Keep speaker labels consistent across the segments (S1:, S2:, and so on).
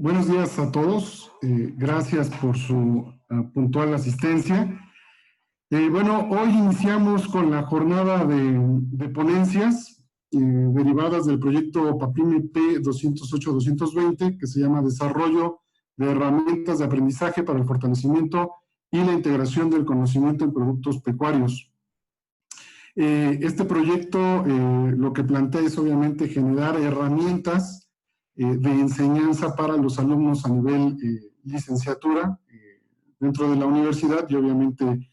S1: Buenos días a todos. Gracias por su puntual asistencia. Bueno, hoy iniciamos con la jornada de ponencias derivadas del proyecto PAPIME P208-220, que se llama Desarrollo de herramientas de aprendizaje para el fortalecimiento y la integración del conocimiento en productos pecuarios. Este proyecto lo que plantea es obviamente generar herramientas de enseñanza para los alumnos a nivel licenciatura dentro de la universidad y obviamente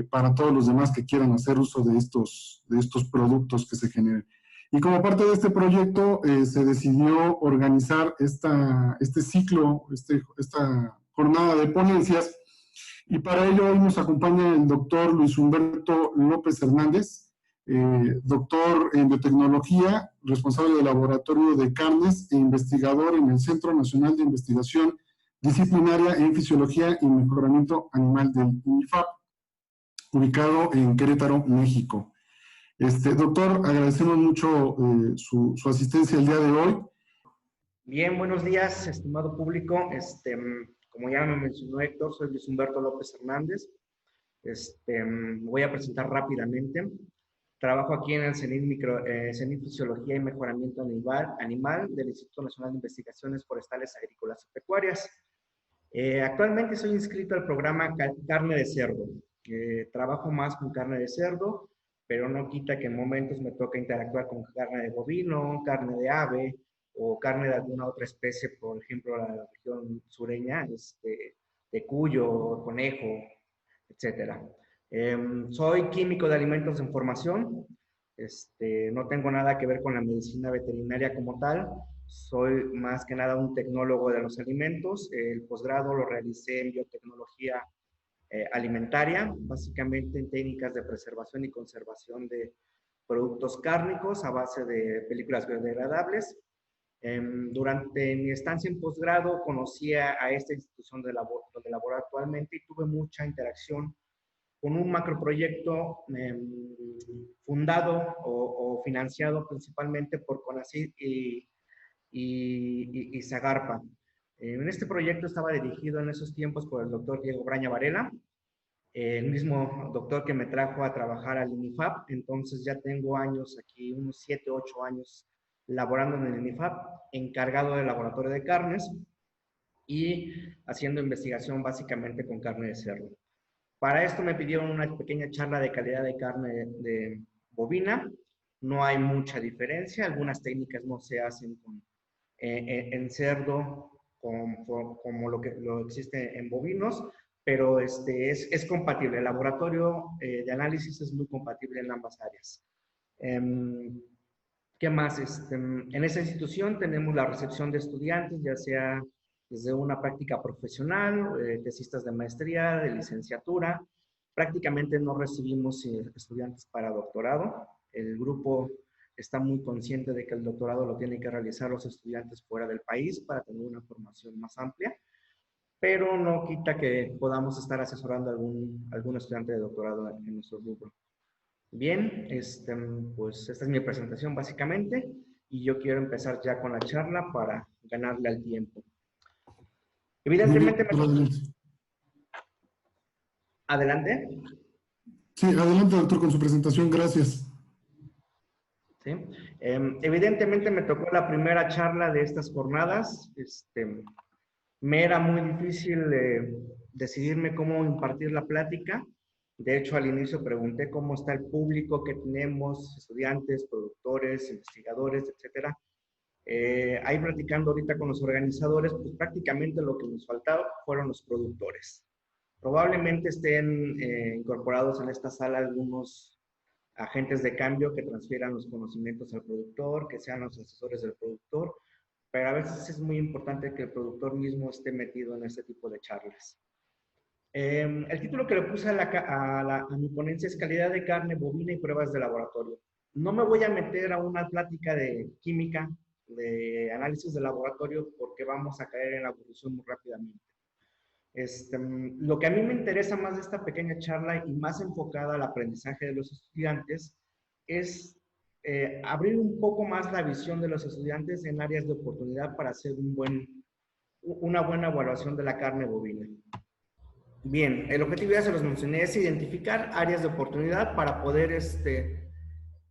S1: para todos los demás que quieran hacer uso de estos productos que se generen. Y como parte de este proyecto se decidió organizar este ciclo, esta jornada de ponencias, y para ello hoy nos acompaña el doctor Luis Humberto López Hernández, doctor en biotecnología, responsable del laboratorio de carnes e investigador en el Centro Nacional de Investigación Disciplinaria en Fisiología y Mejoramiento Animal del INIFAP, ubicado en Querétaro, México. Doctor, agradecemos mucho su asistencia el día de hoy.
S2: Bien, buenos días, estimado público. Como ya me mencionó Héctor, soy Luis Humberto López Hernández. Voy a presentar rápidamente. Trabajo aquí en el CENIF Fisiología y Mejoramiento Animal del Instituto Nacional de Investigaciones Forestales, Agrícolas y Pecuarias. Actualmente soy inscrito al programa Carne de Cerdo. Trabajo más con carne de cerdo, pero no quita que en momentos me toca interactuar con carne de bovino, carne de ave o carne de alguna otra especie, por ejemplo, la región sureña, de cuyo, conejo, etcétera. Soy químico de alimentos en formación. No tengo nada que ver con la medicina veterinaria como tal. Soy más que nada un tecnólogo de los alimentos. El posgrado lo realicé en biotecnología alimentaria, básicamente en técnicas de preservación y conservación de productos cárnicos a base de películas biodegradables. Durante mi estancia en posgrado conocí a esta institución donde laboro actualmente y tuve mucha interacción con un macroproyecto fundado o financiado principalmente por CONACYT y Zagarpa. En este proyecto estaba dirigido en esos tiempos por el doctor Diego Braña Varela, el mismo doctor que me trajo a trabajar al INIFAP. Entonces ya tengo años aquí, unos 7, 8 años laborando en el INIFAP, encargado del laboratorio de carnes y haciendo investigación básicamente con carne de cerdo. Para esto me pidieron una pequeña charla de calidad de carne de bovina. No hay mucha diferencia, algunas técnicas no se hacen en cerdo como lo existe en bovinos, pero es compatible. El laboratorio de análisis es muy compatible en ambas áreas. ¿Qué más? En esa institución tenemos la recepción de estudiantes, ya sea desde una práctica profesional, tesistas de maestría, de licenciatura. Prácticamente no recibimos estudiantes para doctorado. El grupo está muy consciente de que el doctorado lo tienen que realizar los estudiantes fuera del país para tener una formación más amplia, pero no quita que podamos estar asesorando a algún estudiante de doctorado en nuestro grupo. Bien, pues esta es mi presentación básicamente y yo quiero empezar ya con la charla para ganarle al tiempo. Evidentemente, ¿Adelante?
S1: Sí, adelante, doctor, con su presentación. Gracias.
S2: ¿Sí? Evidentemente me tocó la primera charla de estas jornadas. Me era muy difícil decidirme cómo impartir la plática. De hecho, al inicio pregunté cómo está el público que tenemos, estudiantes, productores, investigadores, etcétera. Ahí platicando ahorita con los organizadores, pues prácticamente lo que nos faltaba fueron los productores. Probablemente estén incorporados en esta sala algunos agentes de cambio que transfieran los conocimientos al productor, que sean los asesores del productor, pero a veces es muy importante que el productor mismo esté metido en este tipo de charlas. El título que le puse a mi ponencia es Calidad de carne bovina y pruebas de laboratorio. No me voy a meter a una plática de química, de análisis de laboratorio, porque vamos a caer en la aburrición muy rápidamente. Lo que a mí me interesa más de esta pequeña charla y más enfocada al aprendizaje de los estudiantes es abrir un poco más la visión de los estudiantes en áreas de oportunidad para hacer un buen una buena evaluación de la carne bovina. Bien, el objetivo ya se los mencioné, es identificar áreas de oportunidad para poder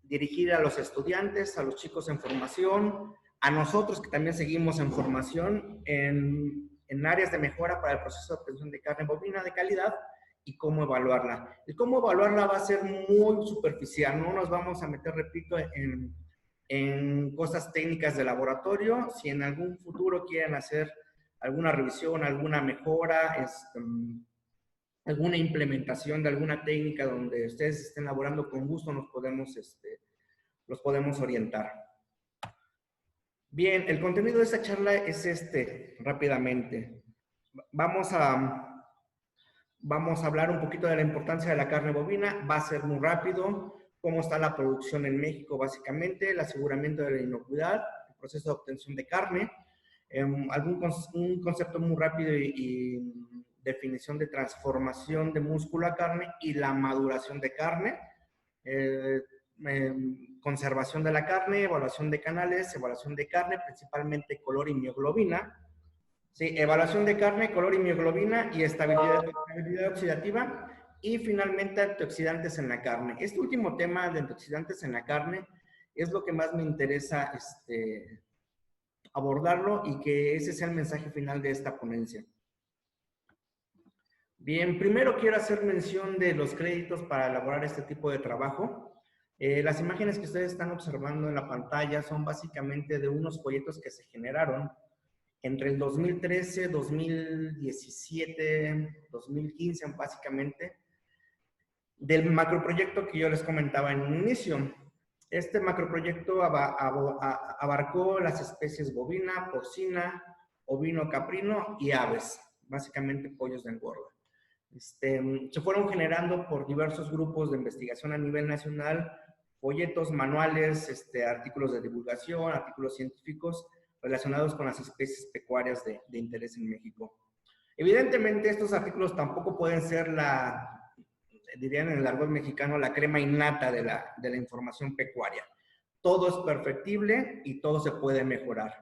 S2: dirigir a los estudiantes, a los chicos en formación, a nosotros que también seguimos en formación, en áreas de mejora para el proceso de obtención de carne bovina de calidad y cómo evaluarla. El cómo evaluarla va a ser muy superficial, no nos vamos a meter, repito, en cosas técnicas de laboratorio. Si en algún futuro quieren hacer alguna revisión, alguna mejora, alguna implementación de alguna técnica donde ustedes estén laborando, con gusto los podemos orientar. Bien, el contenido de esta charla es rápidamente. Vamos a hablar un poquito de la importancia de la carne bovina, va a ser muy rápido, cómo está la producción en México básicamente, el aseguramiento de la inocuidad, el proceso de obtención de carne, un concepto muy rápido y definición de transformación de músculo a carne y la maduración de carne, conservación de la carne, evaluación de canales, evaluación de carne, principalmente color y mioglobina. Sí, evaluación de carne, color y mioglobina y estabilidad oxidativa y finalmente antioxidantes en la carne. Este último tema de antioxidantes en la carne es lo que más me interesa abordarlo y que ese sea el mensaje final de esta ponencia. Bien, primero quiero hacer mención de los créditos para elaborar este tipo de trabajo. Las imágenes que ustedes están observando en la pantalla son básicamente de unos folletos que se generaron entre el 2013, 2017, 2015 básicamente, del macroproyecto que yo les comentaba en un inicio. Este macroproyecto abarcó las especies bovina, porcina, ovino, caprino y aves, básicamente pollos de engorda. Se fueron generando por diversos grupos de investigación a nivel nacional, folletos, manuales, artículos de divulgación, artículos científicos relacionados con las especies pecuarias de interés en México. Evidentemente, estos artículos tampoco pueden ser dirían en el argot mexicano, la crema innata de la información pecuaria. Todo es perfectible y todo se puede mejorar.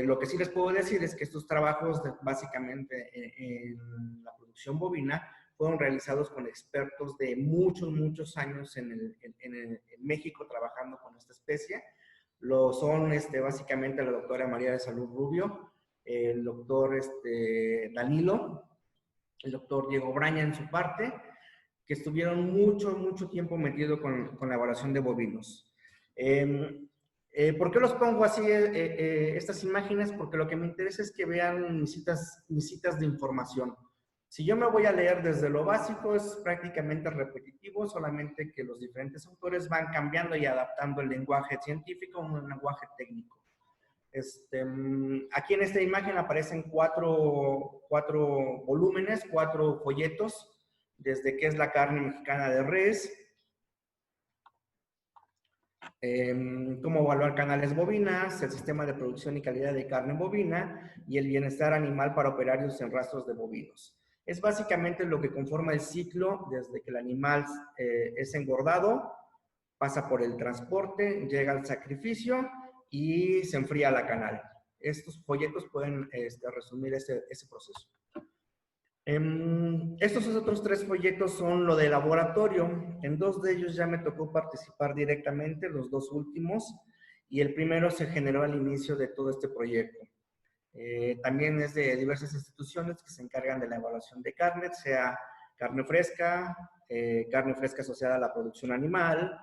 S2: Lo que sí les puedo decir es que estos trabajos, básicamente en la producción bovina, fueron realizados con expertos de muchos años en México trabajando con esta especie. Lo son básicamente la doctora María de Salud Rubio, el doctor Danilo, el doctor Diego Braña en su parte, que estuvieron mucho tiempo metidos con la evaluación de bovinos. ¿Por qué los pongo así estas imágenes? Porque lo que me interesa es que vean mis citas de información. Si yo me voy a leer desde lo básico, es prácticamente repetitivo, solamente que los diferentes autores van cambiando y adaptando el lenguaje científico a un lenguaje técnico. Aquí en esta imagen aparecen cuatro volúmenes, 4 folletos, desde qué es la carne mexicana de res, cómo evaluar canales bovinas, el sistema de producción y calidad de carne bovina y el bienestar animal para operarios en rastros de bovinos. Es básicamente lo que conforma el ciclo desde que el animal es engordado, pasa por el transporte, llega al sacrificio y se enfría la canal. Estos folletos pueden resumir ese proceso. Estos otros 3 folletos son lo de laboratorio. En 2 de ellos ya me tocó participar directamente, los 2 últimos, y el primero se generó al inicio de todo este proyecto. También es de diversas instituciones que se encargan de la evaluación de carne, sea carne fresca asociada a la producción animal,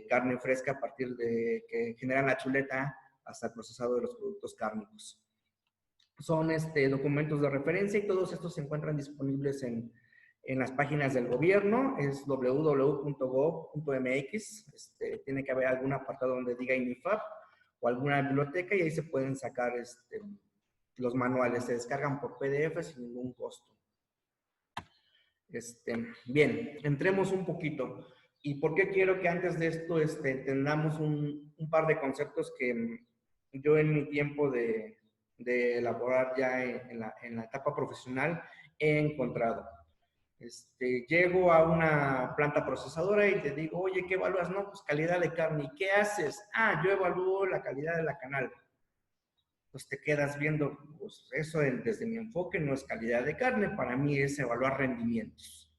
S2: carne fresca a partir de que generan la chuleta hasta el procesado de los productos cárnicos. Son documentos de referencia y todos estos se encuentran disponibles en las páginas del gobierno, es www.gov.mx, tiene que haber algún apartado donde diga INIFAP o alguna biblioteca y ahí se pueden sacar los manuales, se descargan por PDF sin ningún costo. Bien, entremos un poquito. ¿Y por qué quiero que antes de esto entendamos un par de conceptos que yo en mi tiempo de elaborar ya en la etapa profesional he encontrado? Llego a una planta procesadora y te digo, oye, ¿qué evalúas? No, pues calidad de carne. ¿Y qué haces? Ah, yo evalúo la calidad de la canal. pues te quedas viendo, pues eso desde mi enfoque no es calidad de carne, para mí es evaluar rendimientos.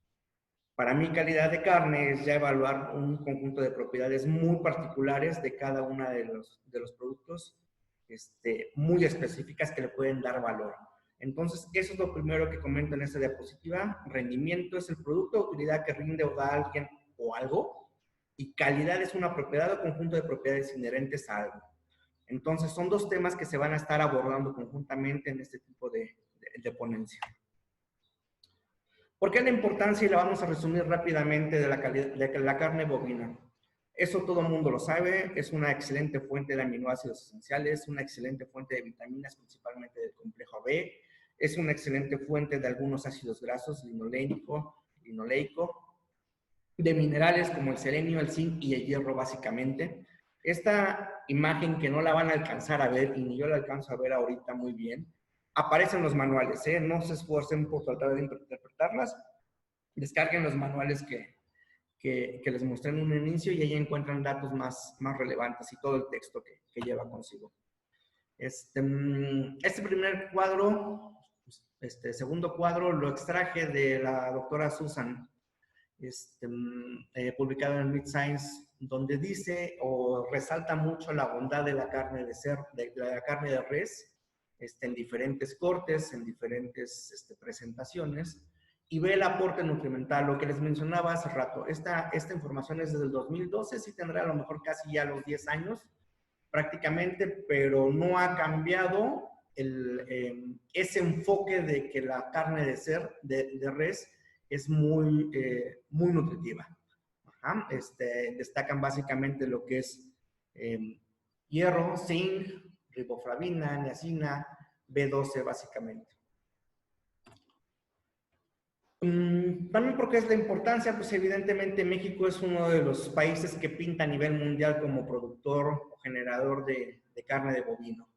S2: Para mí calidad de carne es ya evaluar un conjunto de propiedades muy particulares de cada uno de los productos, muy específicas que le pueden dar valor. Entonces, eso es lo primero que comento en esta diapositiva. Rendimiento es el producto o utilidad que rinde o da a alguien o algo, y calidad es una propiedad o conjunto de propiedades inherentes a algo. Entonces, son dos temas que se van a estar abordando conjuntamente en este tipo de ponencia. ¿Por qué la importancia? Y la vamos a resumir rápidamente de la carne bovina. Eso todo el mundo lo sabe, es una excelente fuente de aminoácidos esenciales, una excelente fuente de vitaminas, principalmente del complejo B, es una excelente fuente de algunos ácidos grasos, linoleico, de minerales como el selenio, el zinc y el hierro básicamente. Esta imagen que no la van a alcanzar a ver, y ni yo la alcanzo a ver ahorita muy bien, aparecen los manuales, no se esfuercen por tratar de interpretarlas, descarguen los manuales que les mostré en un inicio y ahí encuentran datos más relevantes y todo el texto que lleva consigo. Este primer cuadro, segundo cuadro, lo extraje de la doctora Susan, publicado en el Mid Science, donde dice o resalta mucho la bondad de la carne de la carne de res, en diferentes cortes, en diferentes presentaciones, y ve el aporte nutrimental, lo que les mencionaba hace rato. Esta información es desde el 2012, sí tendrá a lo mejor casi ya los 10 años prácticamente, pero no ha cambiado ese enfoque de que la carne de res es muy nutritiva. Ajá. Destacan básicamente lo que es hierro, zinc, riboflavina, niacina, B12 básicamente. También porque es la importancia, pues evidentemente México es uno de los países que pinta a nivel mundial como productor o generador de carne de bovino.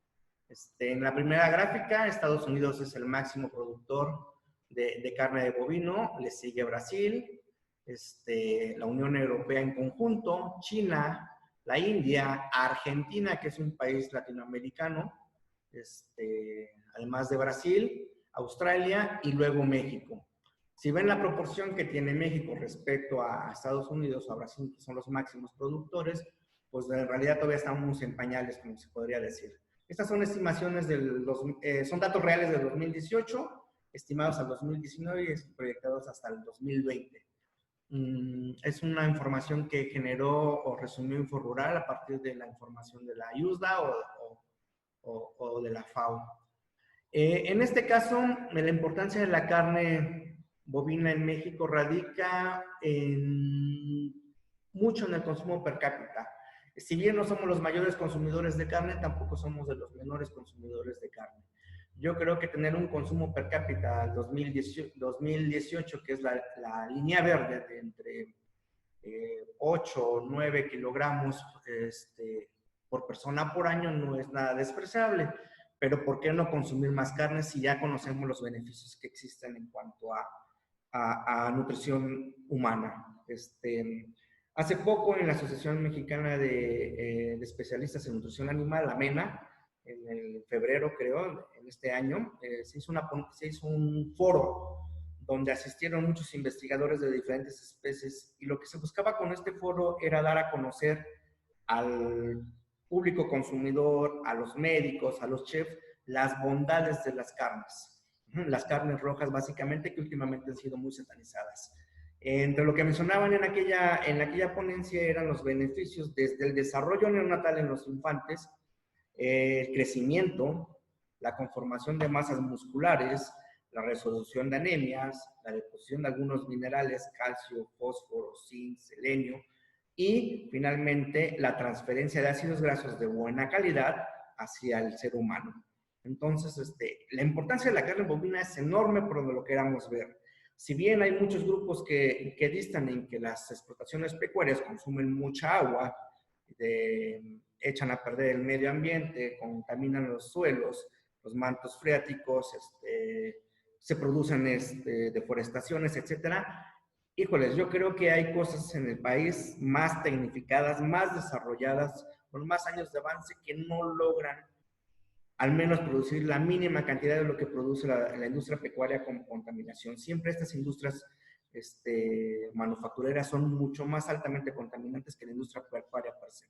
S2: En la primera gráfica, Estados Unidos es el máximo productor de carne de bovino, le sigue Brasil, la Unión Europea en conjunto, China, la India, Argentina, que es un país latinoamericano, además de Brasil, Australia y luego México. Si ven la proporción que tiene México respecto a Estados Unidos o a Brasil, que son los máximos productores, pues en realidad todavía estamos en pañales, como se podría decir. Estas son estimaciones son datos reales del 2018, estimados al 2019 y proyectados hasta el 2020. Es una información que generó o resumió InfoRural a partir de la información de la IUSDA o de la FAO. En este caso, la importancia de la carne bovina en México radica mucho en el consumo per cápita. Si bien no somos los mayores consumidores de carne, tampoco somos de los menores consumidores de carne. Yo creo que tener un consumo per cápita al 2018, que es la línea verde de entre 8 o 9 kilogramos por persona por año, no es nada despreciable. Pero ¿por qué no consumir más carne si ya conocemos los beneficios que existen en cuanto a nutrición humana? Hace poco en la Asociación Mexicana de Especialistas en Nutrición Animal, AMENA, en el febrero creo, en este año, se hizo un foro donde asistieron muchos investigadores de diferentes especies y lo que se buscaba con este foro era dar a conocer al público consumidor, a los médicos, a los chefs, las bondades de las carnes rojas básicamente, que últimamente han sido muy satanizadas. Entre lo que mencionaban en aquella ponencia eran los beneficios desde el desarrollo neonatal en los infantes, el crecimiento, la conformación de masas musculares, la resolución de anemias, la deposición de algunos minerales, calcio, fósforo, zinc, selenio, y finalmente la transferencia de ácidos grasos de buena calidad hacia el ser humano. Entonces, la importancia de la carne bovina es enorme por donde lo queramos ver. Si bien hay muchos grupos que distan en que las explotaciones pecuarias consumen mucha agua, echan a perder el medio ambiente, contaminan los suelos, los mantos freáticos, se producen deforestaciones, etcétera. Híjoles, yo creo que hay cosas en el país más tecnificadas, más desarrolladas, con más años de avance que no logran al menos producir la mínima cantidad de lo que produce la industria pecuaria con contaminación. Siempre estas industrias manufactureras son mucho más altamente contaminantes que la industria pecuaria per se.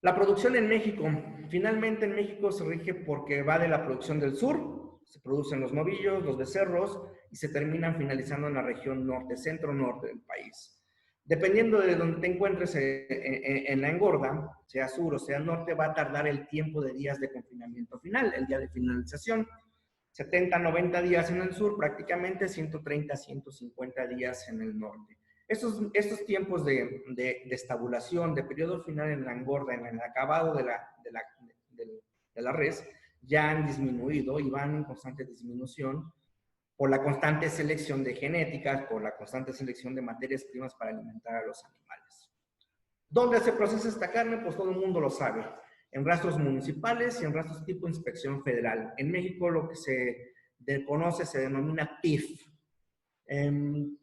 S2: La producción en México. Finalmente en México se rige porque va de la producción del sur, se producen los novillos, los becerros, y se terminan finalizando en la región norte, centro-norte del país. Dependiendo de donde te encuentres en la engorda, sea sur o sea norte, va a tardar el tiempo de días de confinamiento final, el día de finalización. 70, 90 días en el sur, prácticamente 130, 150 días en el norte. Estos tiempos de estabulación, de periodo final en la engorda, en el acabado de la res, ya han disminuido y van en constante disminución por la constante selección de genéticas, por la constante selección de materias primas para alimentar a los animales. ¿Dónde se procesa esta carne? Pues todo el mundo lo sabe. En rastros municipales y en rastros tipo inspección federal. En México lo que se conoce se denomina TIF.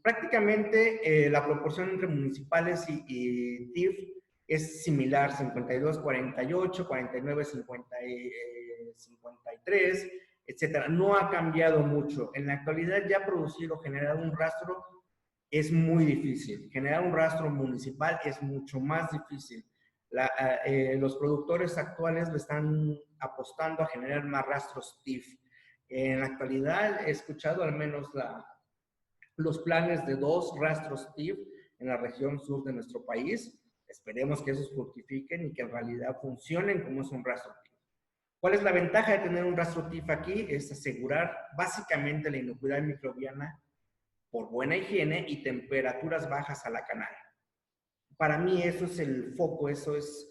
S2: Prácticamente la proporción entre municipales y TIF es similar, 52-48, 49-53, etcétera. No ha cambiado mucho. En la actualidad ya producir o generar un rastro es muy difícil. Generar un rastro municipal es mucho más difícil. Los productores actuales le están apostando a generar más rastros TIF. En la actualidad he escuchado al menos los planes de 2 rastros TIF en la región sur de nuestro país. Esperemos que esos fructifiquen y que en realidad funcionen como es un rastro TIF. ¿Cuál es la ventaja de tener un rastro TIF aquí? Es asegurar básicamente la inocuidad microbiana por buena higiene y temperaturas bajas a la canal. Para mí eso es el foco, eso es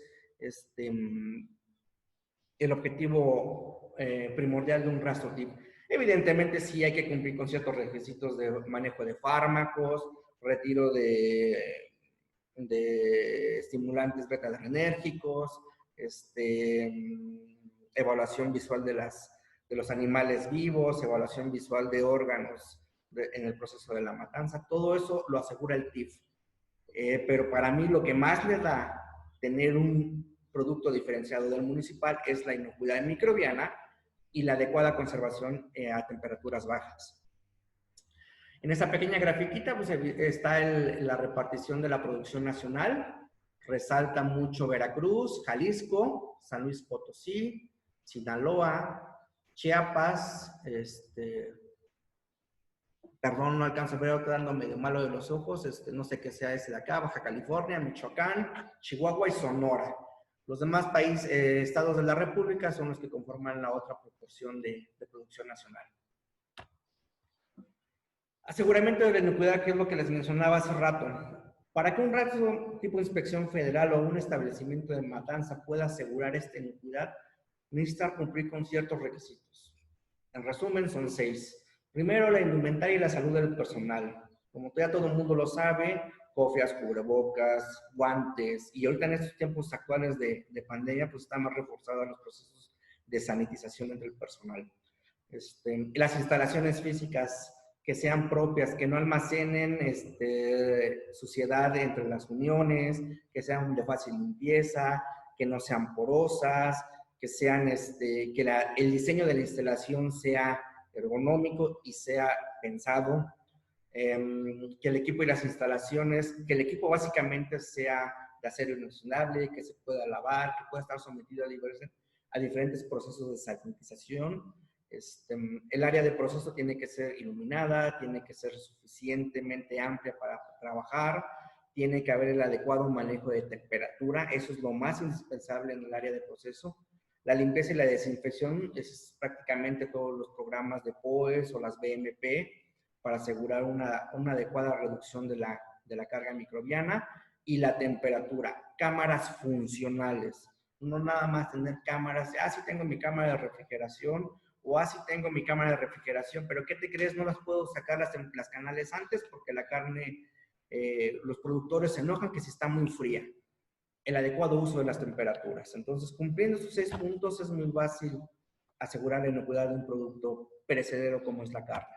S2: el objetivo primordial de un rastro TIF. Evidentemente sí hay que cumplir con ciertos requisitos de manejo de fármacos, retiro de estimulantes beta-adrenérgicos, evaluación visual de los animales vivos, evaluación visual de órganos en el proceso de la matanza. Todo eso lo asegura el TIF. Pero para mí lo que más le da tener un producto diferenciado del municipal es la inocuidad microbiana y la adecuada conservación a temperaturas bajas. En esta pequeña grafiquita pues, está la repartición de la producción nacional. Resalta mucho Veracruz, Jalisco, San Luis Potosí, Sinaloa, Chiapas, perdón, no alcanzo a ver, estoy dando medio malo de los ojos, no sé qué sea ese de acá, Baja California, Michoacán, Chihuahua y Sonora. Los demás países, estados de la República son los que conforman la otra proporción de producción nacional. Aseguramiento de la inocuidad, que es lo que les mencionaba hace rato. Para que un rastro tipo inspección federal o un establecimiento de matanza pueda asegurar esta inocuidad, necesita cumplir con ciertos requisitos. En resumen, son 6. Primero, la indumentaria y la salud del personal. Como ya todo el mundo lo sabe, cofias, cubrebocas, guantes, y ahorita en estos tiempos actuales de pandemia, pues están más reforzados los procesos de sanitización entre el personal. Las instalaciones físicas que sean propias, que no almacenen suciedad entre las uniones, que sean de fácil limpieza, que no sean porosas, que sean, que el diseño de la instalación sea ergonómico y sea pensado, que el equipo y las instalaciones, que el equipo básicamente sea de acero inoxidable, que se pueda lavar, que pueda estar sometido a diferentes procesos de sanitización. El área de proceso tiene que ser iluminada, tiene que ser suficientemente amplia para trabajar, tiene que haber el adecuado manejo de temperatura, eso es lo más indispensable en el área de proceso. La limpieza y la desinfección es prácticamente todos los programas de POES o las BMP para asegurar una adecuada reducción de la carga microbiana, y la temperatura. Cámaras funcionales, no nada más tener cámaras, sí tengo mi cámara de refrigeración, o sí tengo mi cámara de refrigeración, pero ¿qué te crees? No las puedo sacar las canales antes porque la carne, los productores se enojan que si está muy fría. El adecuado uso de las temperaturas. Entonces, cumpliendo estos 6 puntos es muy fácil asegurar la inocuidad de un producto perecedero como es la carne.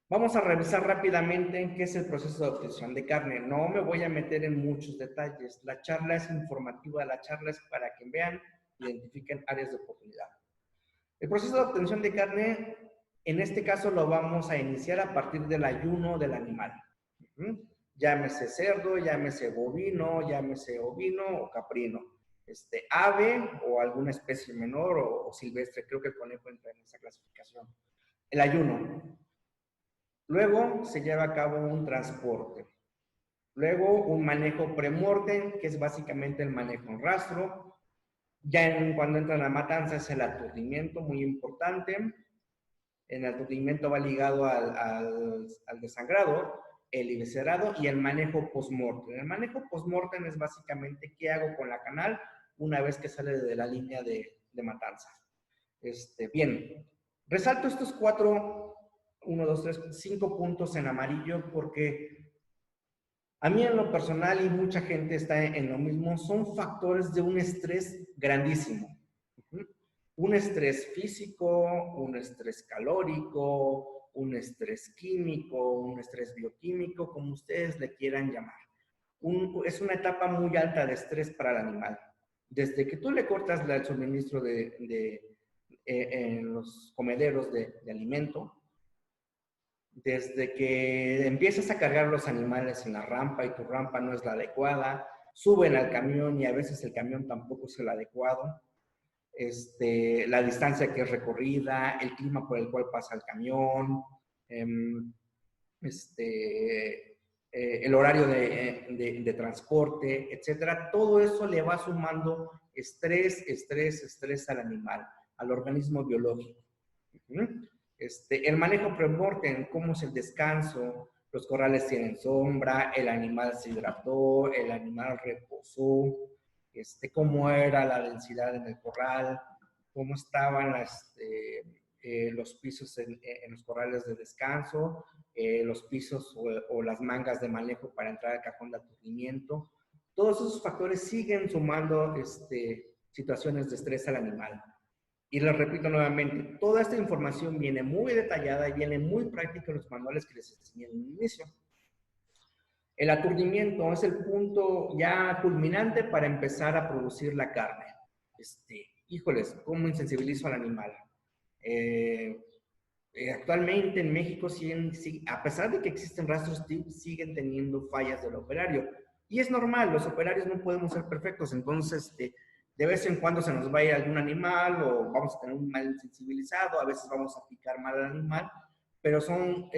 S2: Vamos a revisar rápidamente qué es el proceso de obtención de carne. No me voy a meter en muchos detalles. La charla es informativa, la charla es para que vean identifiquen áreas de oportunidad. El proceso de obtención de carne, en este caso lo vamos a iniciar a partir del ayuno del animal. Llámese cerdo, llámese bovino, llámese ovino o caprino. Ave o alguna especie menor o silvestre, creo que el conejo entra en esa clasificación. El ayuno. Luego se lleva a cabo un transporte. Luego un manejo premortem, que es básicamente el manejo en rastro. Ya cuando entra la matanza es el aturdimiento, muy importante. En el aturdimiento va ligado al desangrado, el eviscerado y el manejo post-mortem. El manejo post-mortem es básicamente qué hago con la canal una vez que sale de la línea de matanza. Bien, resalto estos 5 puntos en amarillo porque a mí en lo personal y mucha gente está en lo mismo, son factores de un estrés grandísimo. Un estrés físico, un estrés calórico, un estrés químico, un estrés bioquímico, como ustedes le quieran llamar. Es una etapa muy alta de estrés para el animal. Desde que tú le cortas el suministro en los comederos de alimento, desde que empiezas a cargar los animales en la rampa y tu rampa no es la adecuada, suben al camión y a veces el camión tampoco es el adecuado, la distancia que es recorrida, el clima por el cual pasa el camión, el horario de transporte, etcétera. Todo eso le va sumando estrés al animal, al organismo biológico. El manejo premortem, cómo es el descanso, los corrales tienen sombra, el animal se hidrató, el animal reposó, cómo era la densidad en el corral, cómo estaban los pisos en los corrales de descanso, los pisos o las mangas de manejo para entrar al cajón de aturdimiento. Todos esos factores siguen sumando situaciones de estrés al animal. Y les repito nuevamente, toda esta información viene muy detallada y viene muy práctica en los manuales que les enseñé en un inicio. El aturdimiento es el punto ya culminante para empezar a producir la carne. Híjoles, ¿cómo insensibilizo al animal? Actualmente en México, a pesar de que existen rastros TIP, siguen teniendo fallas del operario. Y es normal, los operarios no podemos ser perfectos, entonces de vez en cuando se nos va a ir algún animal o vamos a tener un mal insensibilizado, a veces vamos a picar mal al animal, pero son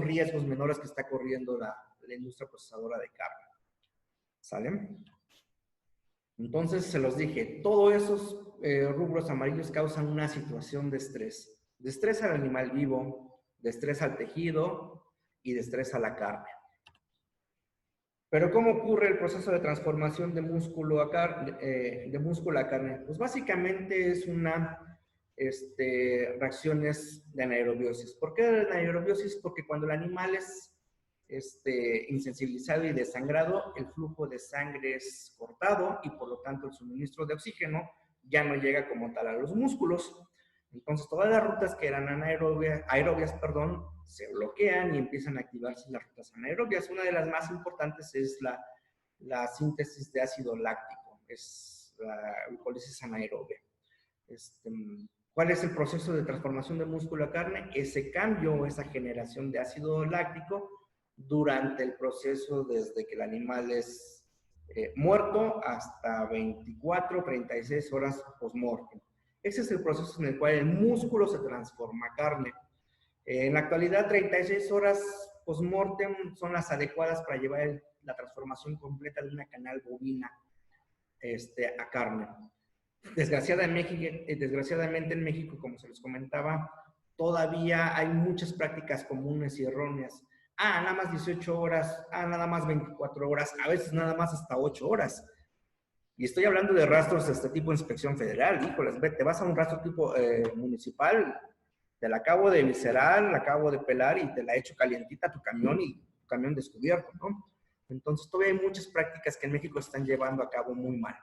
S2: riesgos menores que está corriendo la industria procesadora de carne. ¿Sale? Entonces, se los dije, todos esos rubros amarillos causan una situación de estrés al animal vivo, de estrés al tejido y de estrés a la carne. Pero ¿cómo ocurre el proceso de transformación de músculo a carne? Pues básicamente es reacciones de anaerobiosis. ¿Por qué de anaerobiosis? Porque cuando el animal es insensibilizado y desangrado, el flujo de sangre es cortado y por lo tanto el suministro de oxígeno ya no llega como tal a los músculos. Entonces todas las rutas que eran aerobias, se bloquean y empiezan a activarse las rutas anaerobias. Una de las más importantes es la síntesis de ácido láctico, es la glucólisis anaerobia. ¿Cuál es el proceso de transformación de músculo a carne? Ese cambio, esa generación de ácido láctico durante el proceso desde que el animal es muerto hasta 24, 36 horas post-mortem. Ese es el proceso en el cual el músculo se transforma a carne. En la actualidad, 36 horas post-mortem son las adecuadas para llevar la transformación completa de una canal bovina a carne. Desgraciadamente en México, como se les comentaba, todavía hay muchas prácticas comunes y erróneas. Nada más 18 horas, nada más 24 horas, a veces nada más hasta 8 horas. Y estoy hablando de rastros de este tipo de inspección federal. Híjoles, te vas a un rastro tipo municipal, te la acabo de viscerar, la acabo de pelar y te la echo calientita a tu camión y tu camión descubierto, ¿no? Entonces todavía hay muchas prácticas que en México están llevando a cabo muy mal.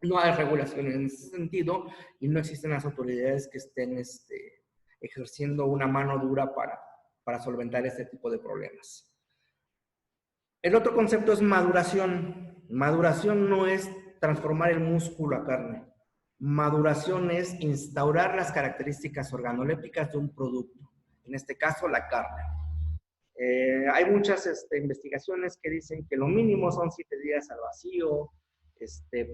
S2: No hay regulación en ese sentido y no existen las autoridades que estén ejerciendo una mano dura para solventar este tipo de problemas. El otro concepto es maduración. Maduración no es transformar el músculo a carne. Maduración es instaurar las características organolépticas de un producto, en este caso la carne. Hay muchas investigaciones que dicen que lo mínimo son 7 días al vacío,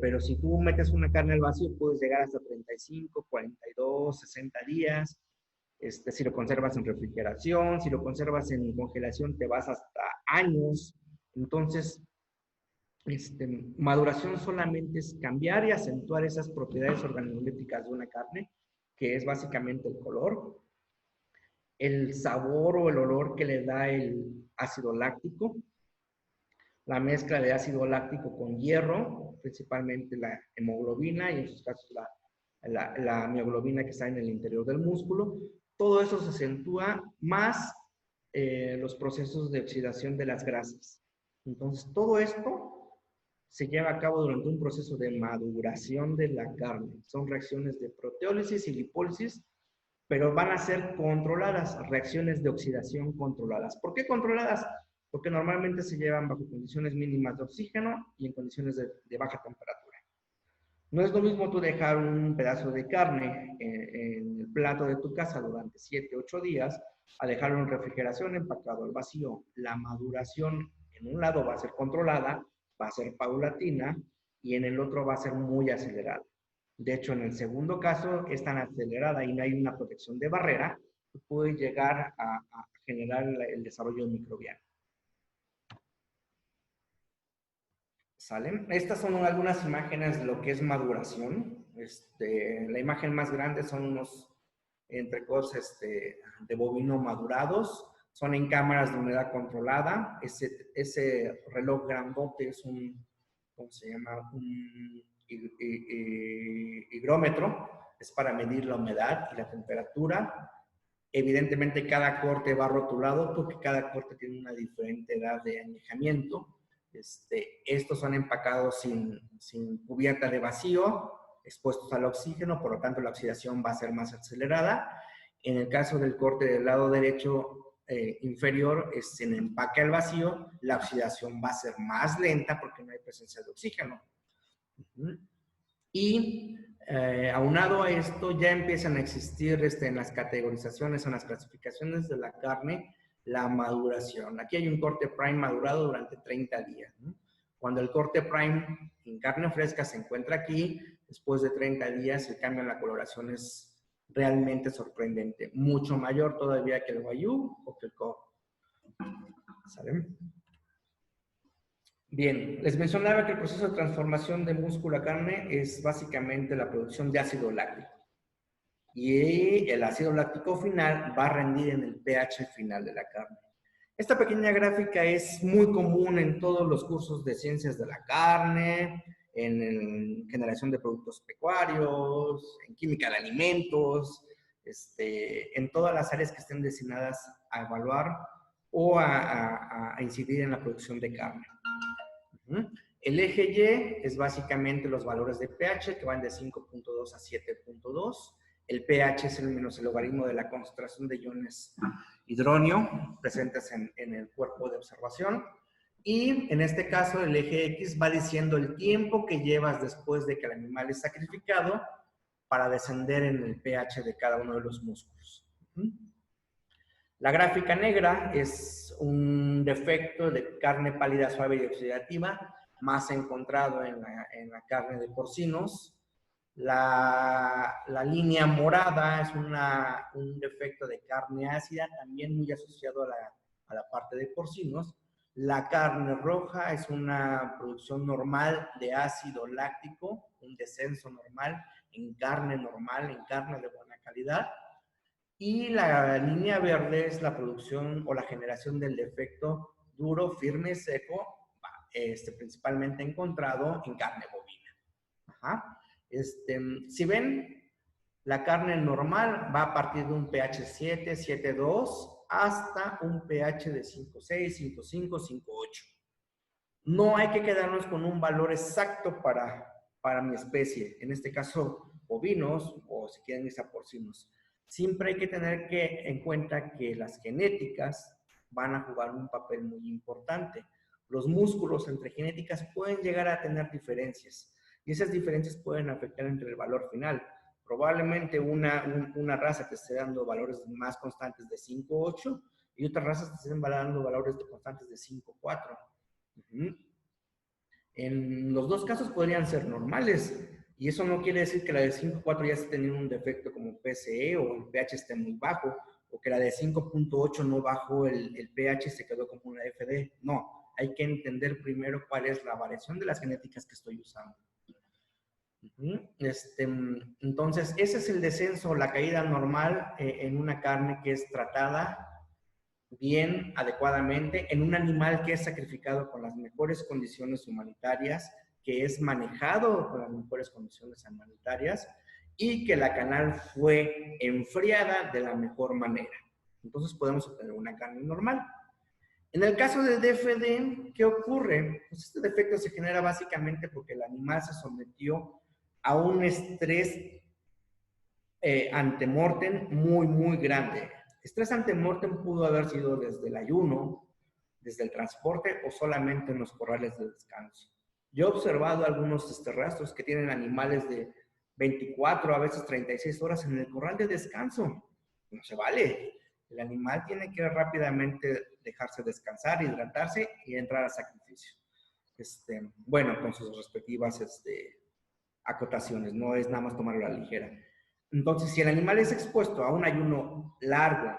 S2: pero si tú metes una carne al vacío puedes llegar hasta 35, 42, 60 días. Si lo conservas en refrigeración, si lo conservas en congelación te vas hasta años. Entonces, maduración solamente es cambiar y acentuar esas propiedades organolépticas de una carne, que es básicamente el color, el sabor o el olor que le da el ácido láctico, la mezcla de ácido láctico con hierro, principalmente la hemoglobina y en sus casos la mioglobina que está en el interior del músculo. Todo eso se acentúa más los procesos de oxidación de las grasas. Entonces, todo esto se lleva a cabo durante un proceso de maduración de la carne. Son reacciones de proteólisis y lipólisis, pero van a ser controladas, reacciones de oxidación controladas. ¿Por qué controladas? Porque normalmente se llevan bajo condiciones mínimas de oxígeno y en condiciones de baja temperatura. No es lo mismo tú dejar un pedazo de carne en el plato de tu casa durante 7, 8 días a dejarlo en refrigeración empacado al vacío. La maduración en un lado va a ser controlada, va a ser paulatina y en el otro va a ser muy acelerada. De hecho, en el segundo caso es tan acelerada y no hay una protección de barrera que puede llegar a generar el desarrollo microbiano. ¿Sale? Estas son algunas imágenes de lo que es maduración. La imagen más grande son unos entrecôtes de bovino madurados. Son en cámaras de humedad controlada. Ese reloj grandote es un, ¿cómo se llama? Un higrómetro. Es para medir la humedad y la temperatura. Evidentemente cada corte va rotulado porque cada corte tiene una diferente edad de añejamiento. Estos son empacados sin cubierta de vacío, expuestos al oxígeno, por lo tanto la oxidación va a ser más acelerada. En el caso del corte del lado derecho inferior, en empaque al vacío, la oxidación va a ser más lenta porque no hay presencia de oxígeno. Y aunado a esto, ya empiezan a existir en las categorizaciones, en las clasificaciones de la carne, la maduración. Aquí hay un corte prime madurado durante 30 días. ¿No? Cuando el corte prime en carne fresca se encuentra aquí, después de 30 días el cambio en la coloración es realmente sorprendente. Mucho mayor todavía que el Wagyu o que el Kobe. ¿Sale? Bien, les mencionaba que el proceso de transformación de músculo a carne es básicamente la producción de ácido láctico. Y el ácido láctico final va a rendir en el pH final de la carne. Esta pequeña gráfica es muy común en todos los cursos de ciencias de la carne, en generación de productos pecuarios, en química de alimentos, en todas las áreas que estén destinadas a evaluar o a incidir en la producción de carne. El eje Y es básicamente los valores de pH que van de 5.2 a 7.2. El pH es menos el logaritmo de la concentración de iones hidróneo presentes en el cuerpo de observación. Y en este caso el eje X va diciendo el tiempo que llevas después de que el animal es sacrificado para descender en el pH de cada uno de los músculos. La gráfica negra es un defecto de carne pálida, suave y oxidativa, más encontrado en la carne de porcinos. La línea morada es un defecto de carne ácida, también muy asociado a la parte de porcinos. La carne roja es una producción normal de ácido láctico, un descenso normal en carne normal, en carne de buena calidad. Y la línea verde es la producción o la generación del defecto duro, firme, seco, principalmente encontrado en carne bovina. Ajá. Si ven, la carne normal va a partir de un pH 7, 7.2 hasta un pH de 5.6, 5.5, 5.8. No hay que quedarnos con un valor exacto para mi especie, en este caso bovinos o si quieren irse a porcinos. Siempre hay que tener en cuenta que las genéticas van a jugar un papel muy importante. Los músculos entre genéticas pueden llegar a tener diferencias. Y esas diferencias pueden afectar entre el valor final. Probablemente una raza te esté dando valores más constantes de 5.8 y otras razas te estén dando valores constantes de 5.4. En los dos casos podrían ser normales, y eso no quiere decir que la de 5.4 ya esté teniendo un defecto como PCE o el pH esté muy bajo, o que la de 5.8 no bajó el pH y se quedó como una FD. No, hay que entender primero cuál es la variación de las genéticas que estoy usando. Entonces, ese es el descenso, la caída normal en una carne que es tratada bien, adecuadamente, en un animal que es sacrificado con las mejores condiciones humanitarias, que es manejado con las mejores condiciones humanitarias y que la canal fue enfriada de la mejor manera. Entonces podemos obtener una carne normal. En el caso de DFD, ¿qué ocurre? Pues este defecto se genera básicamente porque el animal se sometió a un estrés antemortem muy grande. Estrés antemortem pudo haber sido desde el ayuno, desde el transporte o solamente en los corrales de descanso. Yo he observado algunos rastros que tienen animales de 24 a veces 36 horas en el corral de descanso. No se vale. El animal tiene que rápidamente dejarse descansar, hidratarse y entrar al sacrificio. Bueno, con sus respectivas acotaciones, no es nada más tomarlo a la ligera. Entonces, si el animal es expuesto a un ayuno largo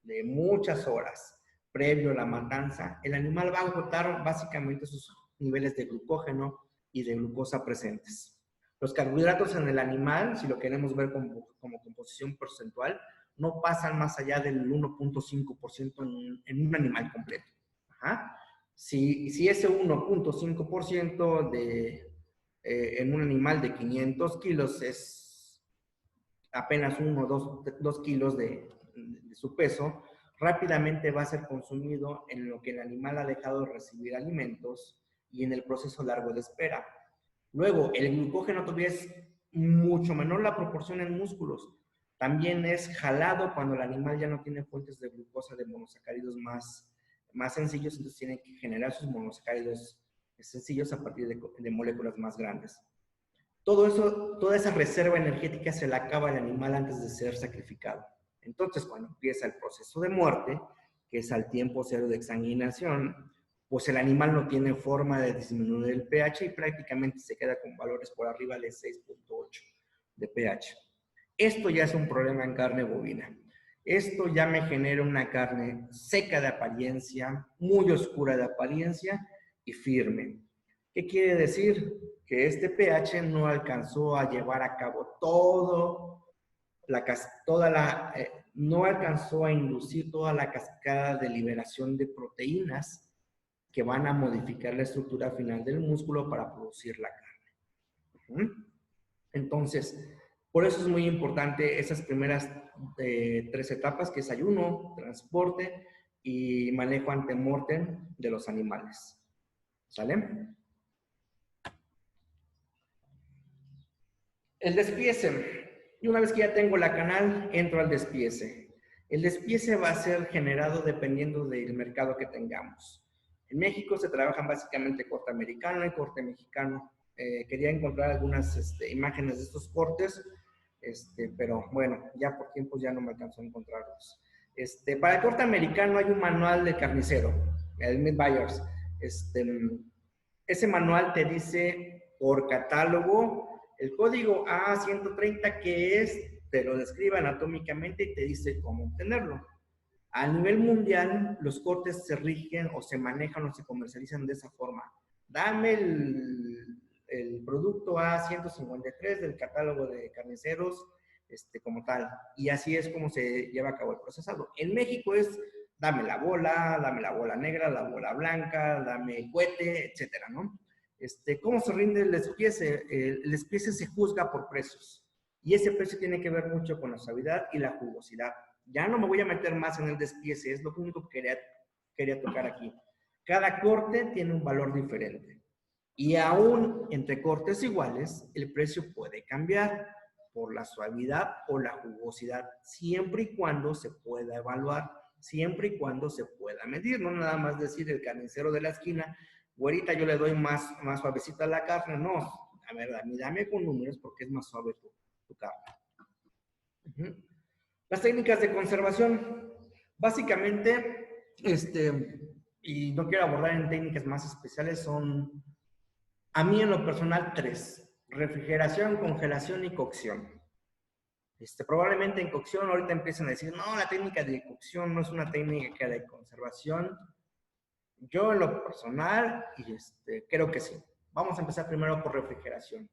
S2: de muchas horas previo a la matanza, el animal va a agotar básicamente sus niveles de glucógeno y de glucosa presentes. Los carbohidratos en el animal, si lo queremos ver como composición porcentual, no pasan más allá del 1.5% en un animal completo. Ajá. Si ese 1.5% en un animal de 500 kilos es apenas 1 o 2 kilos de su peso, rápidamente va a ser consumido en lo que el animal ha dejado de recibir alimentos y en el proceso largo de espera. Luego, el glucógeno todavía es mucho menor la proporción en músculos. También es jalado cuando el animal ya no tiene fuentes de glucosa de monosacáridos más sencillos, entonces tiene que generar sus monosacáridos sencillos a partir de moléculas más grandes. Todo eso, toda esa reserva energética se la acaba el animal antes de ser sacrificado. Entonces, cuando empieza el proceso de muerte, que es al tiempo cero de exsanguinación, pues el animal no tiene forma de disminuir el pH y prácticamente se queda con valores por arriba de 6.8 de pH. Esto ya es un problema en carne bovina. Esto ya me genera una carne seca de apariencia, muy oscura de apariencia y firme. ¿Qué quiere decir? Que este pH no alcanzó a llevar a cabo no alcanzó a inducir toda la cascada de liberación de proteínas que van a modificar la estructura final del músculo para producir la carne. Entonces, por eso es muy importante esas primeras 3 etapas, que es ayuno, transporte y manejo antemortem de los animales. ¿Sale? El despiece. Y una vez que ya tengo la canal, entro al despiece. El despiece va a ser generado dependiendo del mercado que tengamos. En México se trabajan básicamente corte americano y corte mexicano. Quería encontrar algunas imágenes de estos cortes, pero bueno, ya por tiempos ya no me alcanzó a encontrarlos. Para el corte americano hay un manual de carnicero, el Meat Buyers. Ese manual te dice por catálogo el código A130 que es, te lo describe anatómicamente y te dice cómo obtenerlo. A nivel mundial, los cortes se rigen o se manejan o se comercializan de esa forma. Dame el producto A153 del catálogo de carniceros como tal. Y así es como se lleva a cabo el procesado. En México es, dame la bola negra, la bola blanca, dame el cohete, etcétera, ¿no? ¿Cómo se rinde el despiece? El despiece se juzga por precios. Y ese precio tiene que ver mucho con la suavidad y la jugosidad. Ya no me voy a meter más en el despiece, es lo único que quería tocar aquí. Cada corte tiene un valor diferente. Y aún entre cortes iguales, el precio puede cambiar por la suavidad o la jugosidad, siempre y cuando se pueda evaluar, siempre y cuando se pueda medir. No nada más decir el carnicero de la esquina, güerita, yo le doy más suavecita la carne. No, a ver, dame con números porque es más suave tu carne. Las técnicas de conservación, básicamente, y no quiero abordar en técnicas más especiales, son, a mí en lo personal, 3. Refrigeración, congelación y cocción. Probablemente en cocción ahorita empiezan a decir, no, la técnica de cocción no es una técnica de conservación. Yo en lo personal, creo que sí. Vamos a empezar primero por refrigeración.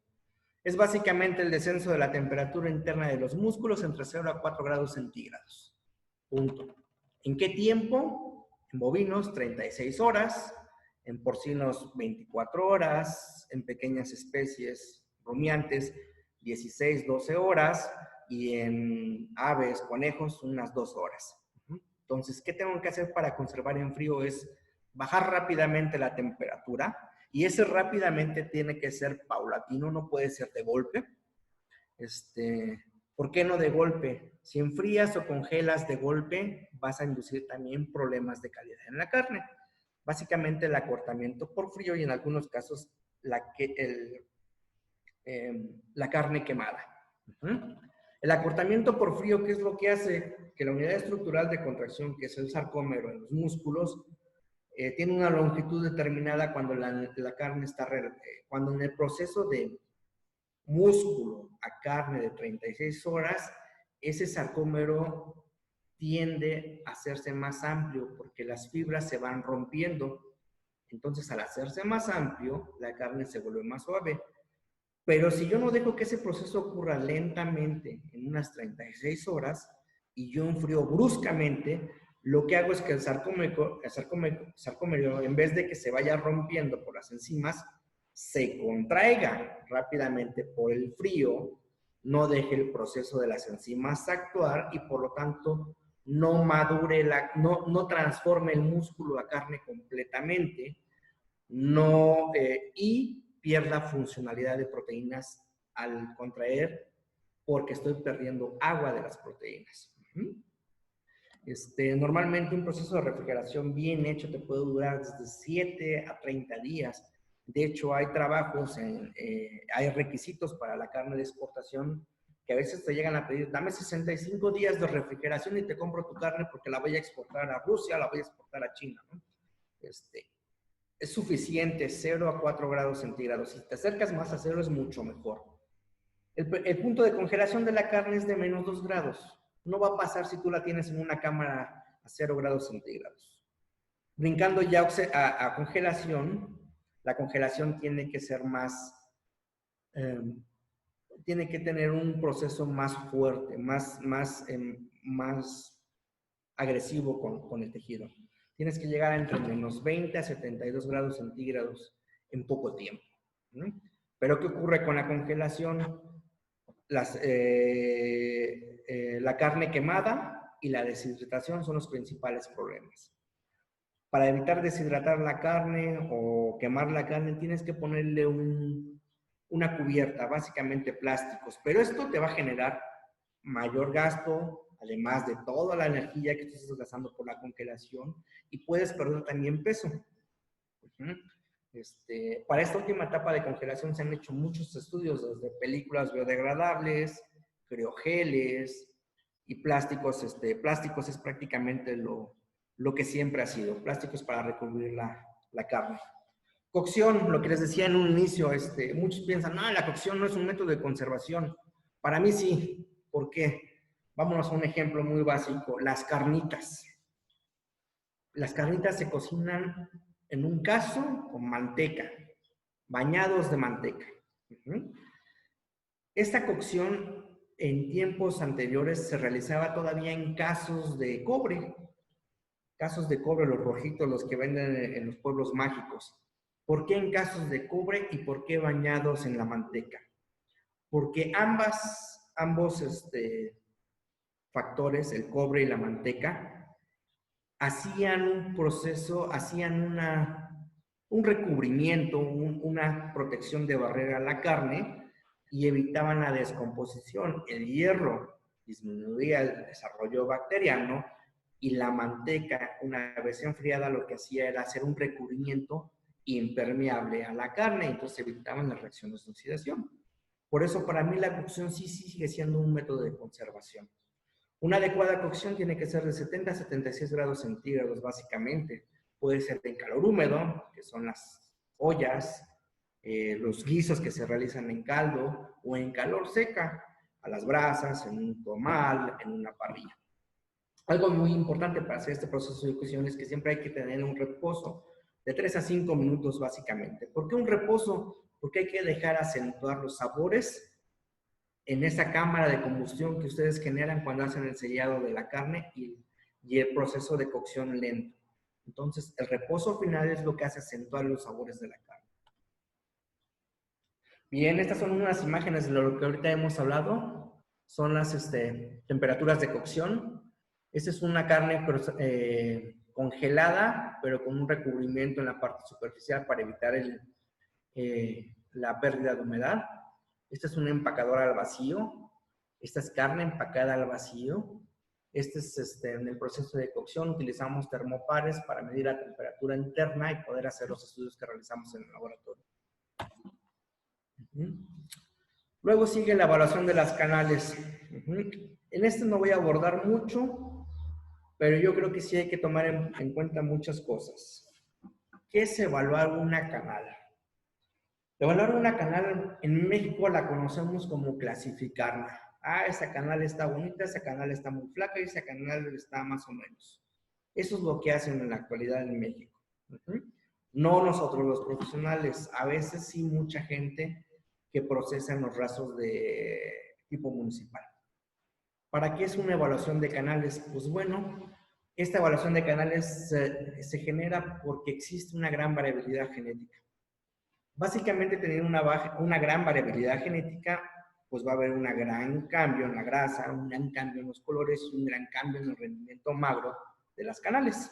S2: Es básicamente el descenso de la temperatura interna de los músculos entre 0 a 4 grados centígrados. Punto. ¿En qué tiempo? En bovinos, 36 horas. En porcinos, 24 horas. En pequeñas especies rumiantes, 16, 12 horas. Y en aves, conejos, unas 2 horas. Entonces, ¿qué tengo que hacer para conservar en frío? Es bajar rápidamente la temperatura, y ese rápidamente tiene que ser paulatino, no puede ser de golpe. ¿Por qué no de golpe? Si enfrías o congelas de golpe, vas a inducir también problemas de calidad en la carne. Básicamente el acortamiento por frío y en algunos casos la carne quemada. El acortamiento por frío, ¿qué es lo que hace? Que la unidad estructural de contracción, que es el sarcómero en los músculos, tiene una longitud determinada cuando la carne está, cuando en el proceso de músculo a carne de 36 horas, ese sarcómero tiende a hacerse más amplio porque las fibras se van rompiendo. Entonces, al hacerse más amplio, la carne se vuelve más suave. Pero si yo no dejo que ese proceso ocurra lentamente en unas 36 horas y yo enfrío bruscamente, lo que hago es que el sarcómero, en vez de que se vaya rompiendo por las enzimas, se contraiga rápidamente por el frío, no deje el proceso de las enzimas actuar y por lo tanto no madure, no transforme el músculo a carne completamente, y pierda funcionalidad de proteínas al contraer porque estoy perdiendo agua de las proteínas. Normalmente un proceso de refrigeración bien hecho te puede durar desde 7 a 30 días. De hecho, hay trabajos, hay requisitos para la carne de exportación que a veces te llegan a pedir, dame 65 días de refrigeración y te compro tu carne porque la voy a exportar a Rusia, la voy a exportar a China, ¿no? Es suficiente 0 a 4 grados centígrados. Si te acercas más a 0 es mucho mejor. El punto de congelación de la carne es de menos 2 grados. No va a pasar si tú la tienes en una cámara a 0 grados centígrados. Brincando ya a congelación, la congelación tiene que ser más, tiene que tener un proceso más fuerte, más agresivo con el tejido. Tienes que llegar a entre menos 20 a 72 grados centígrados en poco tiempo. Pero ¿qué ocurre con la congelación? La carne quemada y la deshidratación son los principales problemas. Para evitar deshidratar la carne o quemar la carne, tienes que ponerle una cubierta, básicamente plásticos. Pero esto te va a generar mayor gasto, además de toda la energía que estás gastando por la congelación, y puedes perder también peso. Para esta última etapa de congelación se han hecho muchos estudios, desde películas biodegradables, criogeles y plásticos. Plásticos es prácticamente lo que siempre ha sido, plásticos para recubrir la carne. Cocción, lo que les decía en un inicio, muchos piensan, no, la cocción no es un método de conservación. Para mí sí. ¿Por qué? Vámonos a un ejemplo muy básico, las carnitas. Las carnitas se cocinan en un caso con manteca, bañados de manteca. Esta cocción en tiempos anteriores se realizaba todavía en casos de cobre. Casos de cobre, los rojitos, los que venden en los pueblos mágicos. ¿Por qué en casos de cobre y por qué bañados en la manteca? Porque ambos factores, el cobre y la manteca, hacían un proceso, hacían un recubrimiento, una protección de barrera a la carne y evitaban la descomposición. El hierro disminuía el desarrollo bacteriano y la manteca, una vez enfriada, lo que hacía era hacer un recubrimiento impermeable a la carne, entonces evitaban las reacciones de oxidación. Por eso para mí la cocción sí sigue siendo un método de conservación. Una adecuada cocción tiene que ser de 70 a 76 grados centígrados básicamente. Puede ser en calor húmedo, que son las ollas, los guisos que se realizan en caldo, o en calor seca, a las brasas, en un comal, en una parrilla. Algo muy importante para hacer este proceso de cocción es que siempre hay que tener un reposo de 3 a 5 minutos básicamente. ¿Por qué un reposo? Porque hay que dejar acentuar los sabores en esa cámara de combustión que ustedes generan cuando hacen el sellado de la carne y el proceso de cocción lento. Entonces, el reposo final es lo que hace acentuar los sabores de la carne. Bien, estas son unas imágenes de lo que ahorita hemos hablado. Son las temperaturas de cocción. Esta es una carne congelada, pero con un recubrimiento en la parte superficial para evitar la pérdida de humedad. Esta es una empacadora al vacío. Esta es carne empacada al vacío. Este es en el proceso de cocción. Utilizamos termopares para medir la temperatura interna y poder hacer los estudios que realizamos en el laboratorio. Luego sigue la evaluación de las canales. En este no voy a abordar mucho, pero yo creo que sí hay que tomar en cuenta muchas cosas. ¿Qué es evaluar una canal? Evaluar una canal en México la conocemos como clasificarla. Ah, esa canal está bonita, esa canal está muy flaca y esa canal está más o menos. Eso es lo que hacen en la actualidad en México. No nosotros los profesionales, a veces sí mucha gente que procesa los rastros de tipo municipal. ¿Para qué es una evaluación de canales? Pues bueno, esta evaluación de canales se genera porque existe una gran variabilidad genética. Básicamente, teniendo una gran variabilidad genética, pues va a haber un gran cambio en la grasa, un gran cambio en los colores, un gran cambio en el rendimiento magro de las canales.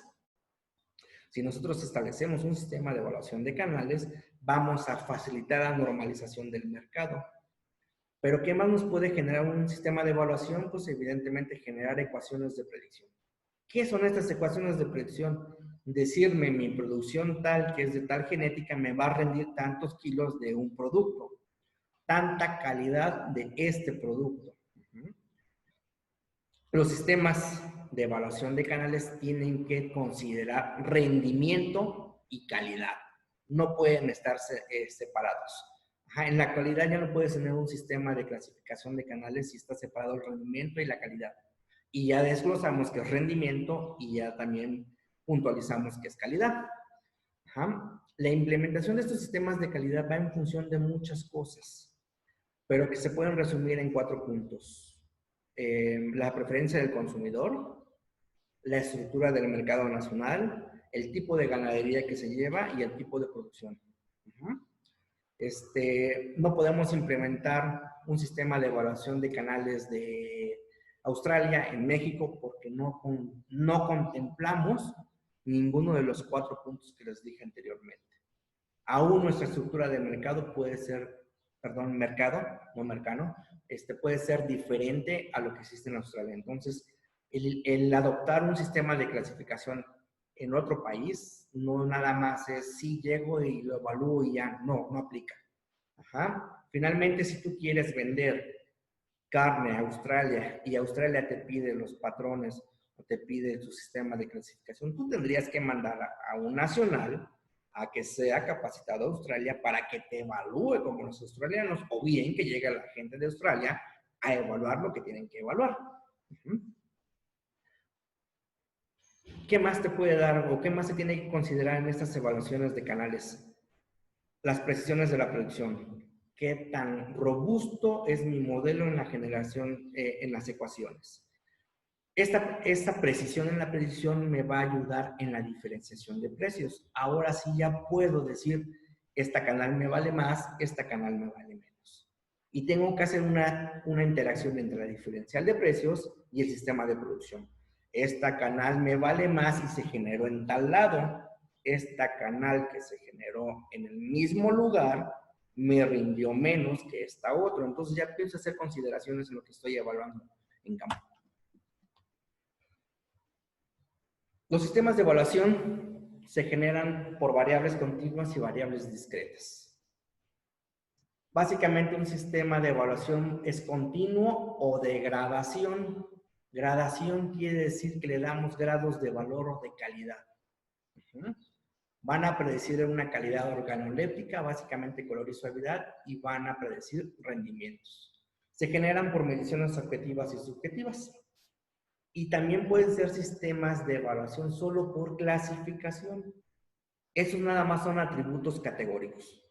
S2: Si nosotros establecemos un sistema de evaluación de canales, vamos a facilitar la normalización del mercado. Pero ¿qué más nos puede generar un sistema de evaluación? Pues evidentemente generar ecuaciones de predicción. ¿Qué son estas ecuaciones de predicción? Decirme mi producción tal, que es de tal genética, me va a rendir tantos kilos de un producto, tanta calidad de este producto. Los sistemas de evaluación de canales tienen que considerar rendimiento y calidad. No pueden estar separados. En la actualidad ya no puedes tener un sistema de clasificación de canales si está separado el rendimiento y la calidad. Y ya desglosamos que es rendimiento y ya también puntualizamos que es calidad. La implementación de estos sistemas de calidad va en función de muchas cosas, pero que se pueden resumir en 4 puntos. La preferencia del consumidor, la estructura del mercado nacional, el tipo de ganadería que se lleva y el tipo de producción. No podemos implementar un sistema de evaluación de canales de Australia en México porque no contemplamos ninguno de los 4 puntos que les dije anteriormente. Aún nuestra estructura de mercado puede ser, puede ser diferente a lo que existe en Australia. Entonces, el adoptar un sistema de clasificación en otro país, no nada más es si llego y lo evalúo y ya, no aplica. Finalmente, si tú quieres vender carne a Australia y Australia te pide los patrones o te pide su sistema de clasificación, tú tendrías que mandar a un nacional a que sea capacitado a Australia para que te evalúe como los australianos, o bien que llegue la gente de Australia a evaluar lo que tienen que evaluar. ¿Qué más te puede dar o qué más se tiene que considerar en estas evaluaciones de canales? Las precisiones de la producción. ¿Qué tan robusto es mi modelo en la generación, en las ecuaciones? Esta precisión en la predicción me va a ayudar en la diferenciación de precios. Ahora sí ya puedo decir, esta canal me vale más, esta canal me vale menos. Y tengo que hacer una interacción entre la diferencial de precios y el sistema de producción. Esta canal me vale más y se generó en tal lado. Esta canal que se generó en el mismo lugar me rindió menos que esta otra. Entonces ya empiezo a hacer consideraciones en lo que estoy evaluando en campo. Los sistemas de evaluación se generan por variables continuas y variables discretas. Básicamente un sistema de evaluación es continuo o de gradación. Gradación quiere decir que le damos grados de valor o de calidad. Van a predecir una calidad organoléptica, básicamente color y suavidad, y van a predecir rendimientos. Se generan por mediciones objetivas y subjetivas. Y también pueden ser sistemas de evaluación solo por clasificación. Esos nada más son atributos categóricos.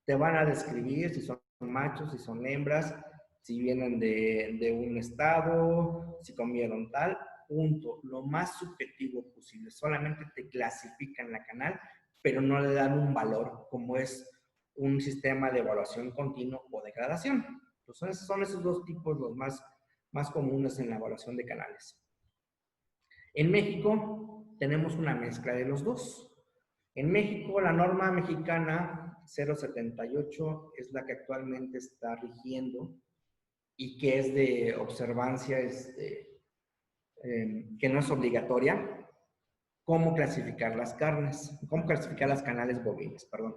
S2: Te van a describir si son machos, si son hembras, si vienen de un estado, si comieron tal, punto. Lo más subjetivo posible. Solamente te clasifican la canal, pero no le dan un valor, como es un sistema de evaluación continuo o de gradación. Entonces, son esos dos tipos los más comunes en la evaluación de canales. En México tenemos una mezcla de los dos. En México, la norma mexicana 078 es la que actualmente está rigiendo y que es de observancia, que no es obligatoria. ¿Cómo clasificar las carnes? ¿Cómo clasificar las canales bovinas? Perdón.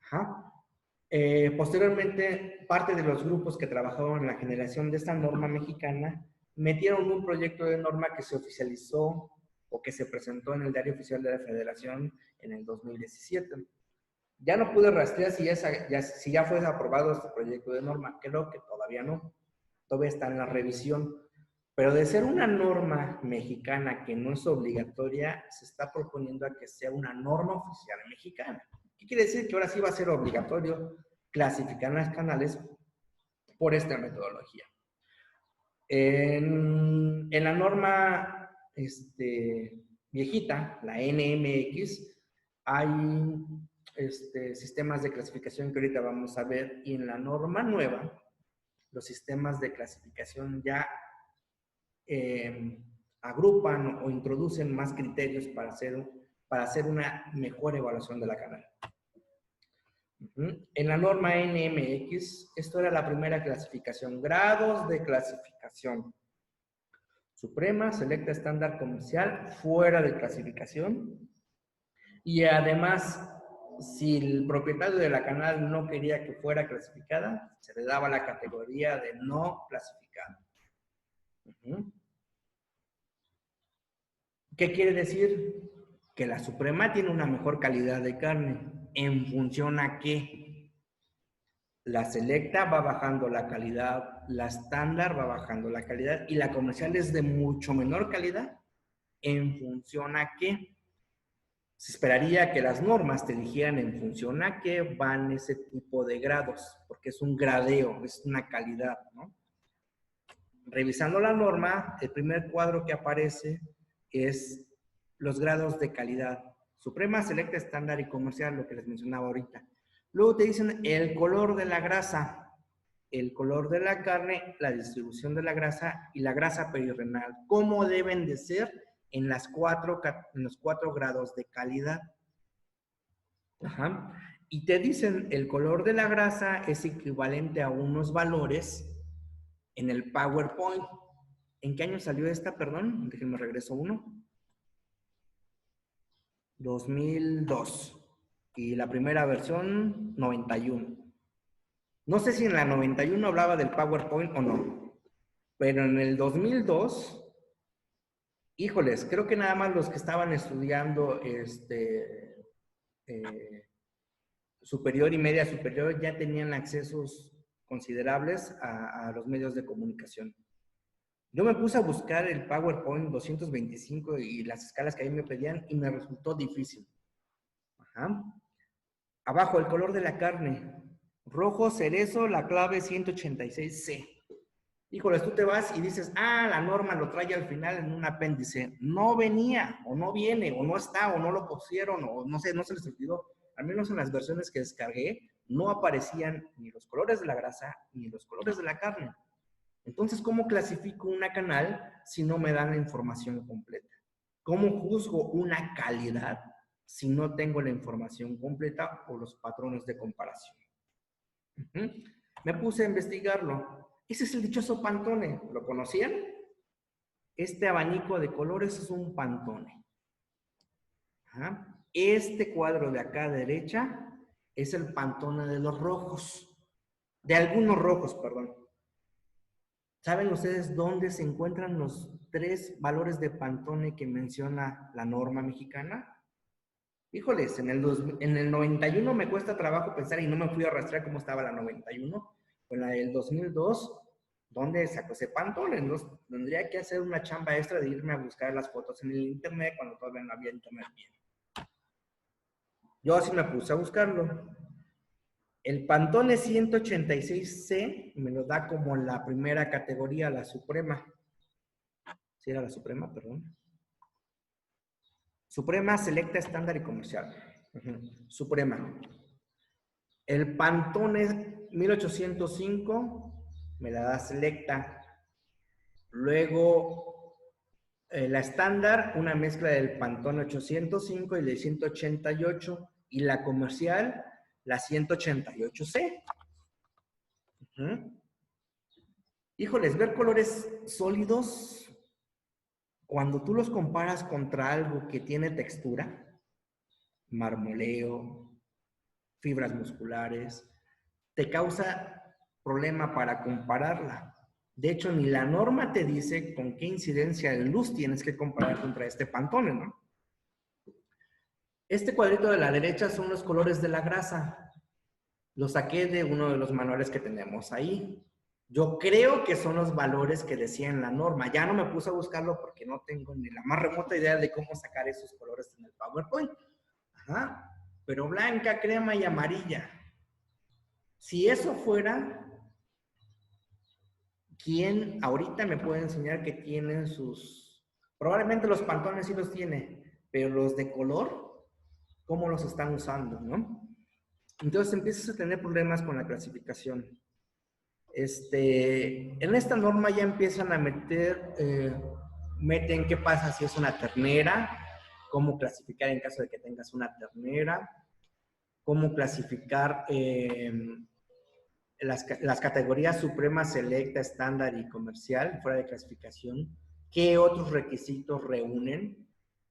S2: Ajá. Posteriormente, parte de los grupos que trabajaron en la generación de esta norma mexicana metieron un proyecto de norma que se oficializó o que se presentó en el Diario Oficial de la Federación en el 2017. Ya no pude rastrear si ya fue aprobado este proyecto de norma. Creo que todavía no. Todavía está en la revisión. Pero de ser una norma mexicana que no es obligatoria, se está proponiendo a que sea una norma oficial mexicana. ¿Qué quiere decir? Que ahora sí va a ser obligatorio clasificar las canales por esta metodología. En la norma viejita, la NMX, hay sistemas de clasificación que ahorita vamos a ver, y en la norma nueva, los sistemas de clasificación ya agrupan o introducen más criterios para hacer una mejor evaluación de la canal. En la norma NMX, esto era la primera clasificación, grados de clasificación. Suprema, selecta, estándar, comercial, fuera de clasificación. Y además, si el propietario de la canal no quería que fuera clasificada, se le daba la categoría de no clasificada. ¿Qué quiere decir? Que la Suprema tiene una mejor calidad de carne. ¿En función a qué? La selecta va bajando la calidad, la estándar va bajando la calidad y la comercial es de mucho menor calidad. ¿En función a qué? Se esperaría que las normas te dijeran en función a qué van ese tipo de grados, porque es un gradeo, es una calidad, ¿no? Revisando la norma, el primer cuadro que aparece es los grados de calidad. Suprema, selecta, estándar y comercial, lo que les mencionaba ahorita. Luego te dicen el color de la grasa, el color de la carne, la distribución de la grasa y la grasa perirenal. ¿Cómo deben de ser en los cuatro grados de calidad? Ajá. Y te dicen el color de la grasa es equivalente a unos valores en el PowerPoint. ¿En qué año salió esta? Perdón, déjenme regreso uno. 2002. Y la primera versión, 91. No sé si en la 91 hablaba del PowerPoint o no. Pero en el 2002, híjoles, creo que nada más los que estaban estudiando superior y media superior ya tenían accesos considerables a los medios de comunicación. Yo me puse a buscar el PowerPoint 225 y las escalas que ahí me pedían y me resultó difícil. Ajá. Abajo, el color de la carne. Rojo cerezo, la clave 186C. Híjoles, tú te vas y dices, la norma lo trae al final en un apéndice. No venía, o no viene, o no está, o no lo pusieron, o no sé, no se les olvidó. Al menos en las versiones que descargué, no aparecían ni los colores de la grasa, ni los colores de la carne. Entonces, ¿cómo clasifico una canal si no me dan la información completa? ¿Cómo juzgo una calidad si no tengo la información completa o los patrones de comparación? Me puse a investigarlo. Ese es el dichoso Pantone. ¿Lo conocían? Este abanico de colores es un Pantone. Este cuadro de acá a derecha es el Pantone de los rojos, de algunos rojos, perdón. ¿Saben ustedes dónde se encuentran los 3 valores de Pantone que menciona la norma mexicana? Híjoles, en el 91 me cuesta trabajo pensar y no me fui a rastrear cómo estaba la 91. En la del 2002, ¿dónde sacó ese Pantone? Entonces, tendría que hacer una chamba extra de irme a buscar las fotos en el internet cuando todavía no había internet bien. Yo así me puse a buscarlo. El Pantone 186C me lo da como la primera categoría, la Suprema. ¿Sí era la Suprema? Perdón. Suprema, Selecta, Estándar y Comercial. Suprema. El Pantone 1805 me la da Selecta. Luego, la Estándar, una mezcla del Pantone 805 y del 188. Y la Comercial, la 188C. Híjoles, ver colores sólidos, cuando tú los comparas contra algo que tiene textura, marmoleo, fibras musculares, te causa problema para compararla. De hecho, ni la norma te dice con qué incidencia de luz tienes que comparar contra este Pantone, ¿no? Este cuadrito de la derecha son los colores de la grasa. Lo saqué de uno de los manuales que tenemos ahí. Yo creo que son los valores que decía en la norma. Ya no me puse a buscarlo porque no tengo ni la más remota idea de cómo sacar esos colores en el PowerPoint. Ajá. Pero blanca, crema y amarilla. Si eso fuera, ¿quién ahorita me puede enseñar que tienen sus... Probablemente los Pantones sí los tiene, pero los de color, ¿cómo los están usando, no? Entonces empiezas a tener problemas con la clasificación. En esta norma ya empiezan a meten qué pasa si es una ternera, cómo clasificar en caso de que tengas una ternera, cómo clasificar las categorías suprema, selecta, estándar y comercial, fuera de clasificación, qué otros requisitos reúnen,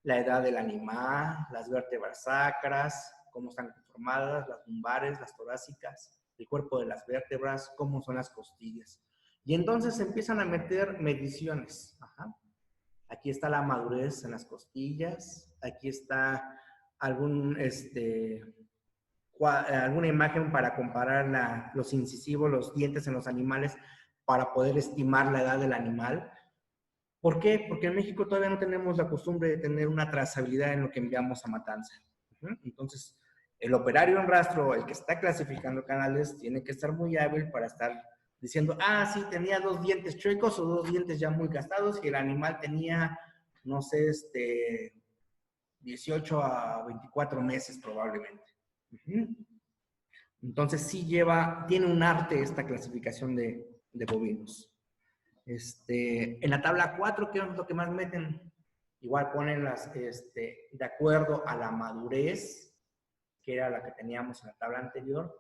S2: la edad del animal, las vértebras sacras, cómo están conformadas, las lumbares, las torácicas, el cuerpo de las vértebras, cómo son las costillas. Y entonces empiezan a meter mediciones. Ajá. Aquí está la madurez en las costillas, aquí está alguna imagen para comparar los incisivos, los dientes en los animales, para poder estimar la edad del animal. ¿Por qué? Porque en México todavía no tenemos la costumbre de tener una trazabilidad en lo que enviamos a matanza. Entonces, el operario en rastro, el que está clasificando canales, tiene que estar muy hábil para estar diciendo, ah, sí, tenía 2 dientes chuecos o 2 dientes ya muy gastados y el animal tenía, no sé, 18 a 24 meses probablemente. Entonces, sí tiene un arte esta clasificación de bovinos. En la tabla 4, ¿qué es lo que más meten? Igual ponen de acuerdo a la madurez, que era la que teníamos en la tabla anterior,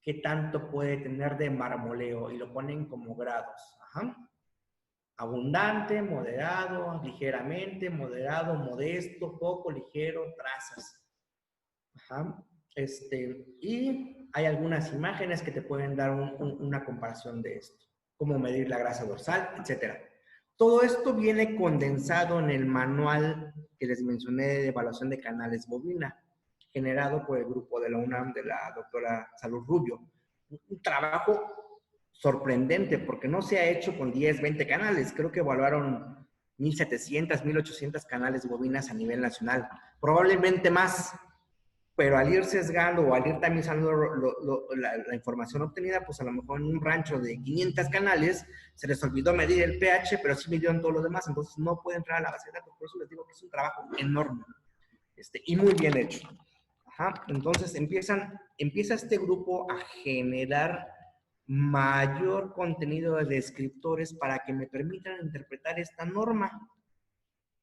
S2: qué tanto puede tener de marmoleo, y lo ponen como grados. Ajá. Abundante, moderado, ligeramente, moderado, modesto, poco, ligero, trazas. Ajá. Y hay algunas imágenes que te pueden dar una comparación de esto. Cómo medir la grasa dorsal, etc. Todo esto viene condensado en el manual que les mencioné de evaluación de canales bovina, generado por el grupo de la UNAM de la doctora Salud Rubio. Un trabajo sorprendente porque no se ha hecho con 10, 20 canales. Creo que evaluaron 1,700, 1,800 canales bovinas a nivel nacional. Probablemente más. Pero al ir sesgando o al ir tamizando la información obtenida, pues a lo mejor en un rancho de 500 canales se les olvidó medir el pH, pero sí midieron todo lo demás, entonces no puede entrar a la base de datos. Por eso les digo que es un trabajo enorme y muy bien hecho. Ajá. Entonces empieza este grupo a generar mayor contenido de descriptores para que me permitan interpretar esta norma.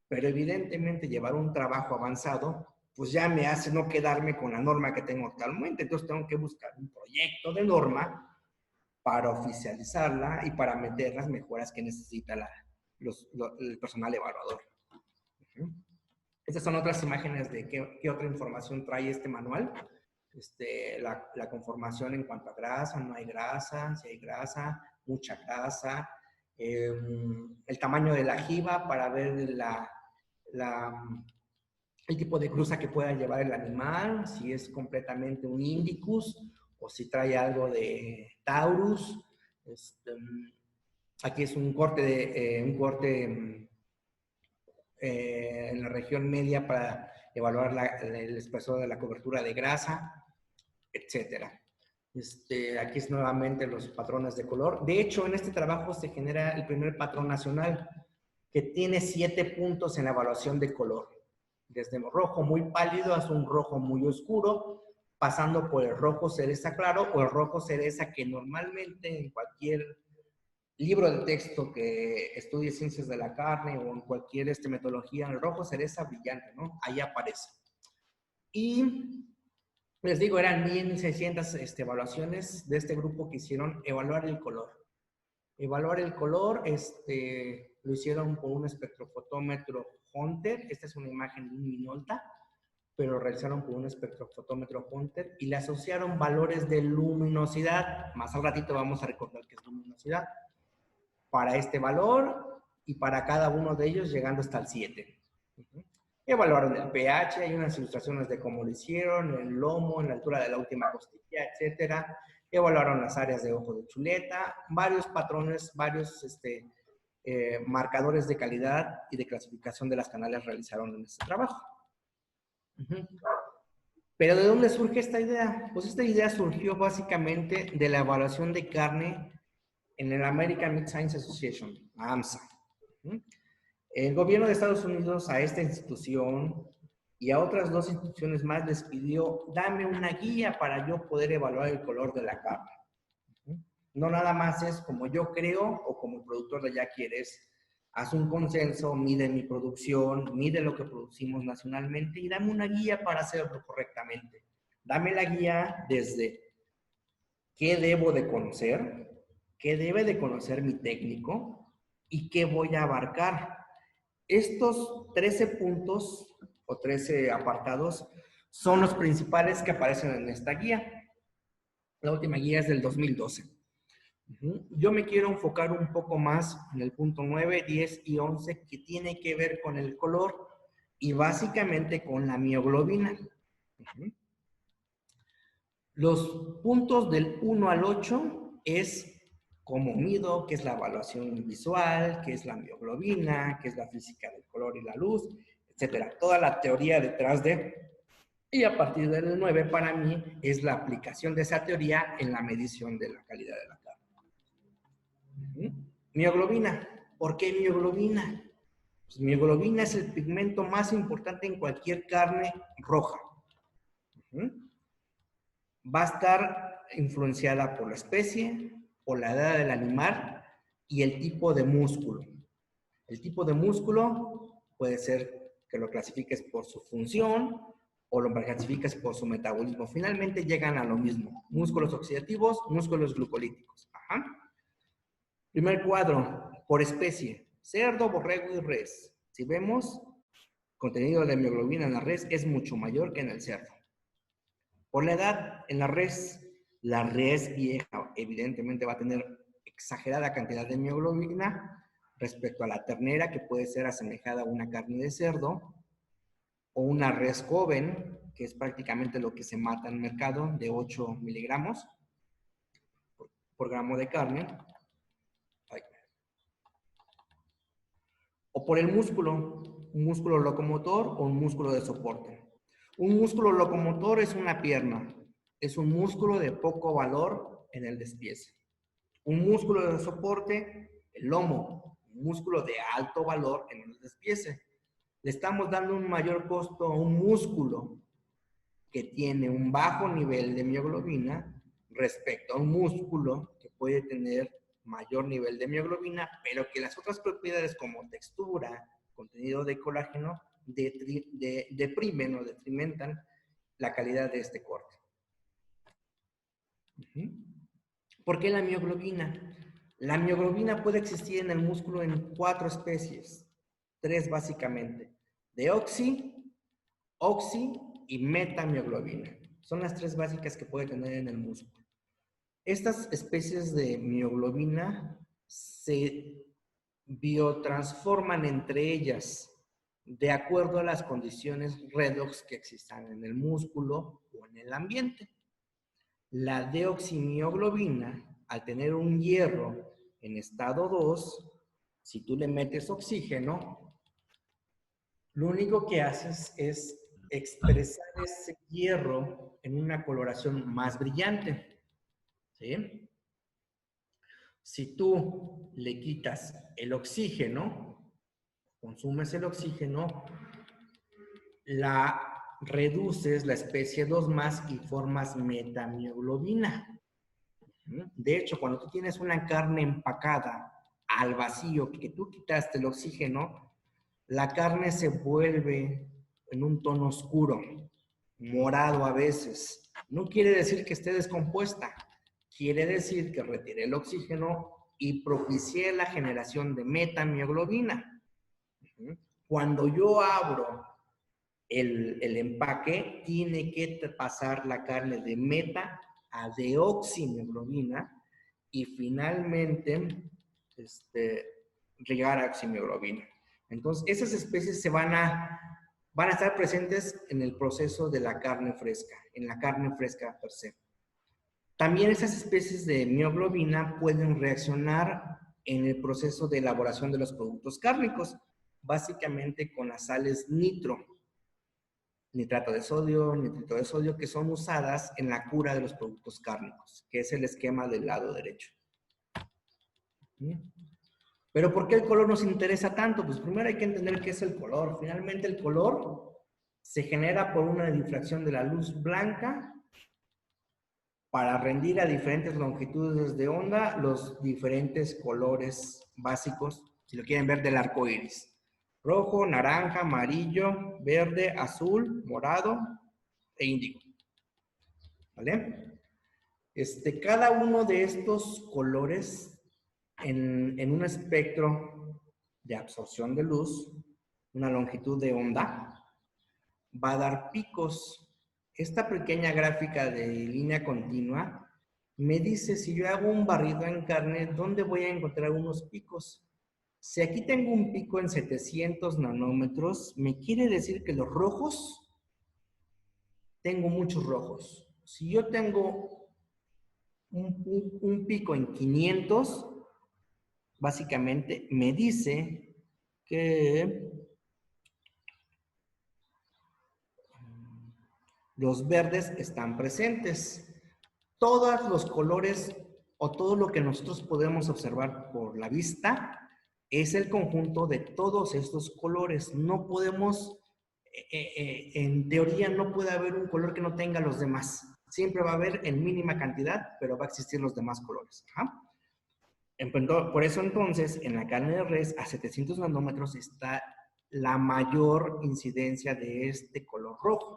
S2: Pero evidentemente llevar un trabajo avanzado pues ya me hace no quedarme con la norma que tengo actualmente. Entonces tengo que buscar un proyecto de norma para oficializarla y para meter las mejoras que necesita el personal evaluador. Estas son otras imágenes de qué otra información trae este manual. La conformación en cuanto a grasa, no hay grasa, si hay grasa, mucha grasa, el tamaño de la jiba para ver el tipo de cruza que pueda llevar el animal, si es completamente un Indicus o si trae algo de Taurus. Aquí es un corte, en la región media para evaluar el espesor de la cobertura de grasa, etcétera. Aquí es nuevamente los patrones de color. De hecho, en este trabajo se genera el primer patrón nacional que tiene 7 puntos en la evaluación de color. Desde rojo muy pálido hasta un rojo muy oscuro, pasando por el rojo cereza claro o el rojo cereza que normalmente en cualquier libro de texto que estudie ciencias de la carne o en cualquier metodología, el rojo cereza brillante, ¿no? Ahí aparece. Y les digo, eran 1,600 evaluaciones de este grupo que hicieron evaluar el color. Evaluar el color, lo hicieron con un espectrofotómetro Hunter. Esta es una imagen de un Minolta, pero lo realizaron con un espectrofotómetro Hunter y le asociaron valores de luminosidad. Más al ratito vamos a recordar qué es luminosidad. Para este valor y para cada uno de ellos llegando hasta el 7. Evaluaron el pH, hay unas ilustraciones de cómo lo hicieron, el lomo, en la altura de la última costilla, etcétera. Evaluaron las áreas de ojo de chuleta, varios patrones, varios marcadores de calidad y de clasificación de las canales realizaron en este trabajo. Pero ¿de dónde surge esta idea? Pues esta idea surgió básicamente de la evaluación de carne en el American Meat Science Association, AMSA. El gobierno de Estados Unidos a esta institución y a otras 2 instituciones más les pidió, dame una guía para yo poder evaluar el color de la carne. No nada más es como yo creo o como el productor de ya quieres, haz un consenso, mide mi producción, mide lo que producimos nacionalmente y dame una guía para hacerlo correctamente. Dame la guía desde qué debo de conocer, qué debe de conocer mi técnico y qué voy a abarcar. Estos 13 puntos o 13 apartados son los principales que aparecen en esta guía. La última guía es del 2012. Yo me quiero enfocar un poco más en el punto 9, 10 y 11 que tiene que ver con el color y básicamente con la mioglobina. Los puntos del 1 al 8 es cómo mido, qué es la evaluación visual, qué es la mioglobina, qué es la física del color y la luz, etcétera. Toda la teoría detrás de... Y a partir del 9, para mí, es la aplicación de esa teoría en la medición de la calidad de la carne. Mioglobina. ¿Por qué mioglobina? Pues mioglobina es el pigmento más importante en cualquier carne roja. Va a estar influenciada por la especie, por la edad del animal y el tipo de músculo. El tipo de músculo puede ser que lo clasifiques por su función o lo clasifiques por su metabolismo. Finalmente llegan a lo mismo. Músculos oxidativos, músculos glucolíticos. Primer cuadro, por especie. Cerdo, borrego y res. Si vemos, contenido de mioglobina en la res es mucho mayor que en el cerdo. Por la edad, en la res vieja evidentemente va a tener exagerada cantidad de mioglobina respecto a la ternera, que puede ser asemejada a una carne de cerdo, o una res joven, que es prácticamente lo que se mata en el mercado, de 8 miligramos por gramo de carne. O por el músculo, un músculo locomotor o un músculo de soporte. Un músculo locomotor es una pierna, es un músculo de poco valor en el despiece. Un músculo de soporte, el lomo, un músculo de alto valor en el despiece. Le estamos dando un mayor costo a un músculo que tiene un bajo nivel de mioglobina respecto a un músculo que puede tener mayor nivel de mioglobina, pero que las otras propiedades como textura, contenido de colágeno, deprimen o detrimentan la calidad de este corte. ¿Por qué la mioglobina? La mioglobina puede existir en el músculo en 4 especies, 3 básicamente. Deoxi, oxi y metamioglobina. Son las tres básicas que puede tener en el músculo. Estas especies de mioglobina se biotransforman entre ellas de acuerdo a las condiciones redox que existan en el músculo o en el ambiente. La deoximioglobina, al tener un hierro en estado 2, si tú le metes oxígeno, lo único que haces es expresar ese hierro en una coloración más brillante. ¿Sí? Si tú le quitas el oxígeno, consumes el oxígeno, reduces la especie 2 más y formas metamioglobina. De hecho, cuando tú tienes una carne empacada al vacío, que tú quitaste el oxígeno, la carne se vuelve en un tono oscuro, morado a veces. No quiere decir que esté descompuesta, quiere decir que retiré el oxígeno y propicié la generación de metamioglobina. Cuando yo abro el empaque, tiene que pasar la carne de meta a deoximioglobina y finalmente llegar a oximioglobina. Entonces, esas especies van a estar presentes en el proceso de la carne fresca, en la carne fresca per se. También esas especies de mioglobina pueden reaccionar en el proceso de elaboración de los productos cárnicos, básicamente con las sales nitro, nitrato de sodio, nitrito de sodio, que son usadas en la cura de los productos cárnicos, que es el esquema del lado derecho. Pero ¿por qué el color nos interesa tanto? Pues primero hay que entender qué es el color. Finalmente el color se genera por una difracción de la luz blanca para rendir a diferentes longitudes de onda los diferentes colores básicos, si lo quieren ver, del arco iris. Rojo, naranja, amarillo, verde, azul, morado e índigo. ¿Vale? Cada uno de estos colores en un espectro de absorción de luz, una longitud de onda, va a dar picos. Esta pequeña gráfica de línea continua me dice si yo hago un barrido en carne, ¿dónde voy a encontrar unos picos? Si aquí tengo un pico en 700 nanómetros, me quiere decir que los rojos, tengo muchos rojos. Si yo tengo un pico en 500, básicamente me dice que los verdes están presentes. Todos los colores o todo lo que nosotros podemos observar por la vista es el conjunto de todos estos colores. No podemos, en teoría no puede haber un color que no tenga los demás. Siempre va a haber en mínima cantidad, pero va a existir los demás colores. Por eso entonces, en la carne de res a 700 nanómetros está la mayor incidencia de este color rojo.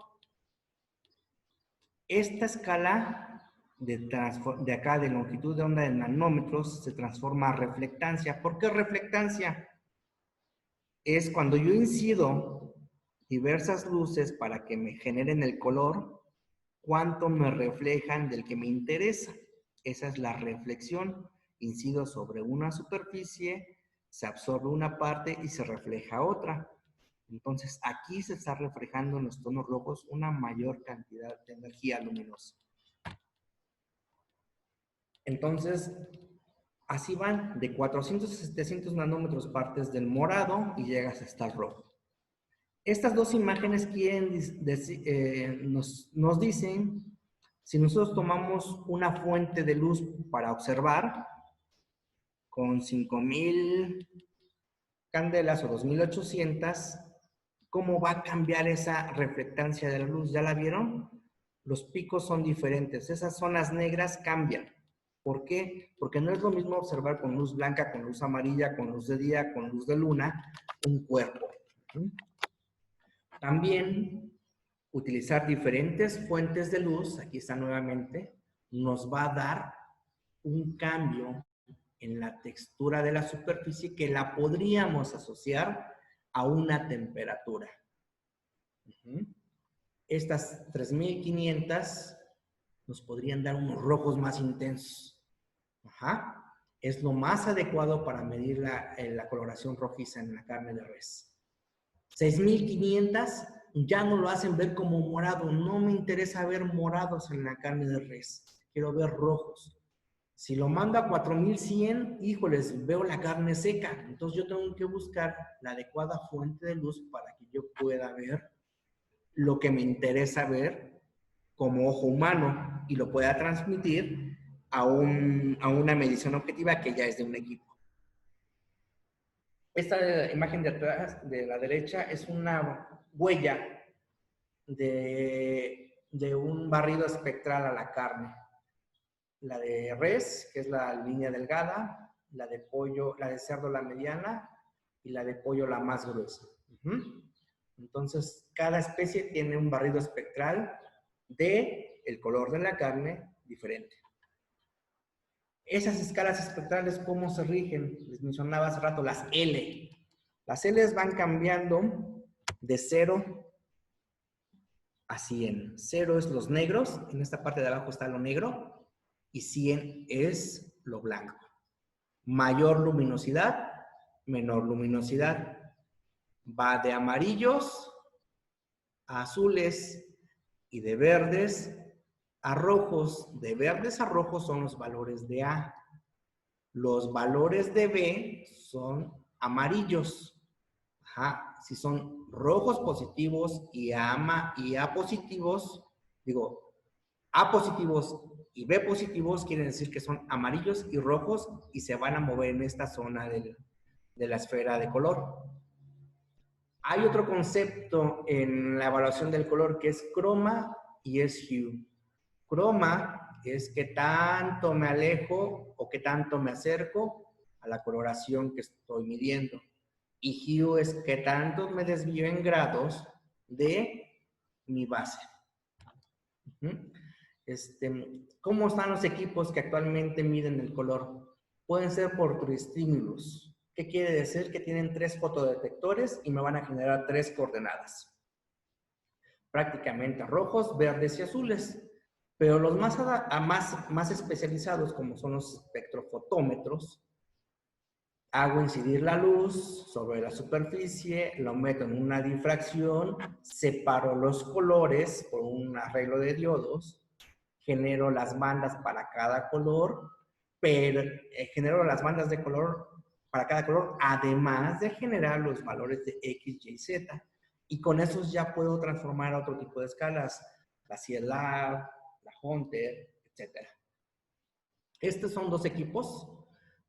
S2: Esta escala de acá de longitud de onda de nanómetros se transforma a reflectancia. ¿Por qué reflectancia? Es cuando yo incido diversas luces para que me generen el color, cuánto me reflejan del que me interesa. Esa es la reflexión. Incido sobre una superficie, se absorbe una parte y se refleja otra. Entonces, aquí se está reflejando en los tonos rojos una mayor cantidad de energía luminosa. Entonces, así van, de 400 a 700 nanómetros partes del morado y llegas hasta el rojo. Estas dos imágenes nos dicen, si nosotros tomamos una fuente de luz para observar, con 5000 candelas o 2800, ¿cómo va a cambiar esa reflectancia de la luz? ¿Ya la vieron? Los picos son diferentes. Esas zonas negras cambian. ¿Por qué? Porque no es lo mismo observar con luz blanca, con luz amarilla, con luz de día, con luz de luna, un cuerpo. También utilizar diferentes fuentes de luz, aquí está nuevamente, nos va a dar un cambio en la textura de la superficie que la podríamos asociar a una temperatura. Estas 3500 nos podrían dar unos rojos más intensos. Ajá. Es lo más adecuado para medir la coloración rojiza en la carne de res. 6500 ya no lo hacen ver como morado. No me interesa ver morados en la carne de res. Quiero ver rojos. Si lo mando a 4100, híjoles, veo la carne seca. Entonces yo tengo que buscar la adecuada fuente de luz para que yo pueda ver lo que me interesa ver como ojo humano y lo pueda transmitir a una medición objetiva que ya es de un equipo. Esta imagen de atrás, de la derecha, es una huella de un barrido espectral a la carne. La de res, que es la línea delgada, la de pollo, la de cerdo la mediana y la de pollo la más gruesa. Entonces, cada especie tiene un barrido espectral de el color de la carne diferente. Esas escalas espectrales, ¿cómo se rigen? Les mencionaba hace rato las L. Las L's van cambiando de 0 a 100. 0 es los negros, en esta parte de abajo está lo negro, y 100 es lo blanco. Mayor luminosidad, menor luminosidad. Va de amarillos a azules y de verdes a rojos. De verdes a rojos son los valores de A. Los valores de B son amarillos. Ajá. Si son rojos positivos y A positivos, digo, A positivos y B positivos quieren decir que son amarillos y rojos y se van a mover en esta zona de la esfera de color. Hay otro concepto en la evaluación del color que es croma y es hue. Croma es qué tanto me alejo o qué tanto me acerco a la coloración que estoy midiendo. Y hue es qué tanto me desvío en grados de mi base. ¿Cómo están los equipos que actualmente miden el color? Pueden ser por triestímulos. ¿Qué quiere decir? Que tienen 3 fotodetectores y me van a generar 3 coordenadas. Prácticamente rojos, verdes y azules. Pero los más especializados, como son los espectrofotómetros, hago incidir la luz sobre la superficie, lo meto en una difracción, separo los colores por un arreglo de diodos, genero las bandas para cada color, pero genero las bandas de color para cada color, además de generar los valores de X, Y, Z. Y con esos ya puedo transformar a otro tipo de escalas, la CIELAB, la Hunter, etc. Estos son 2 equipos.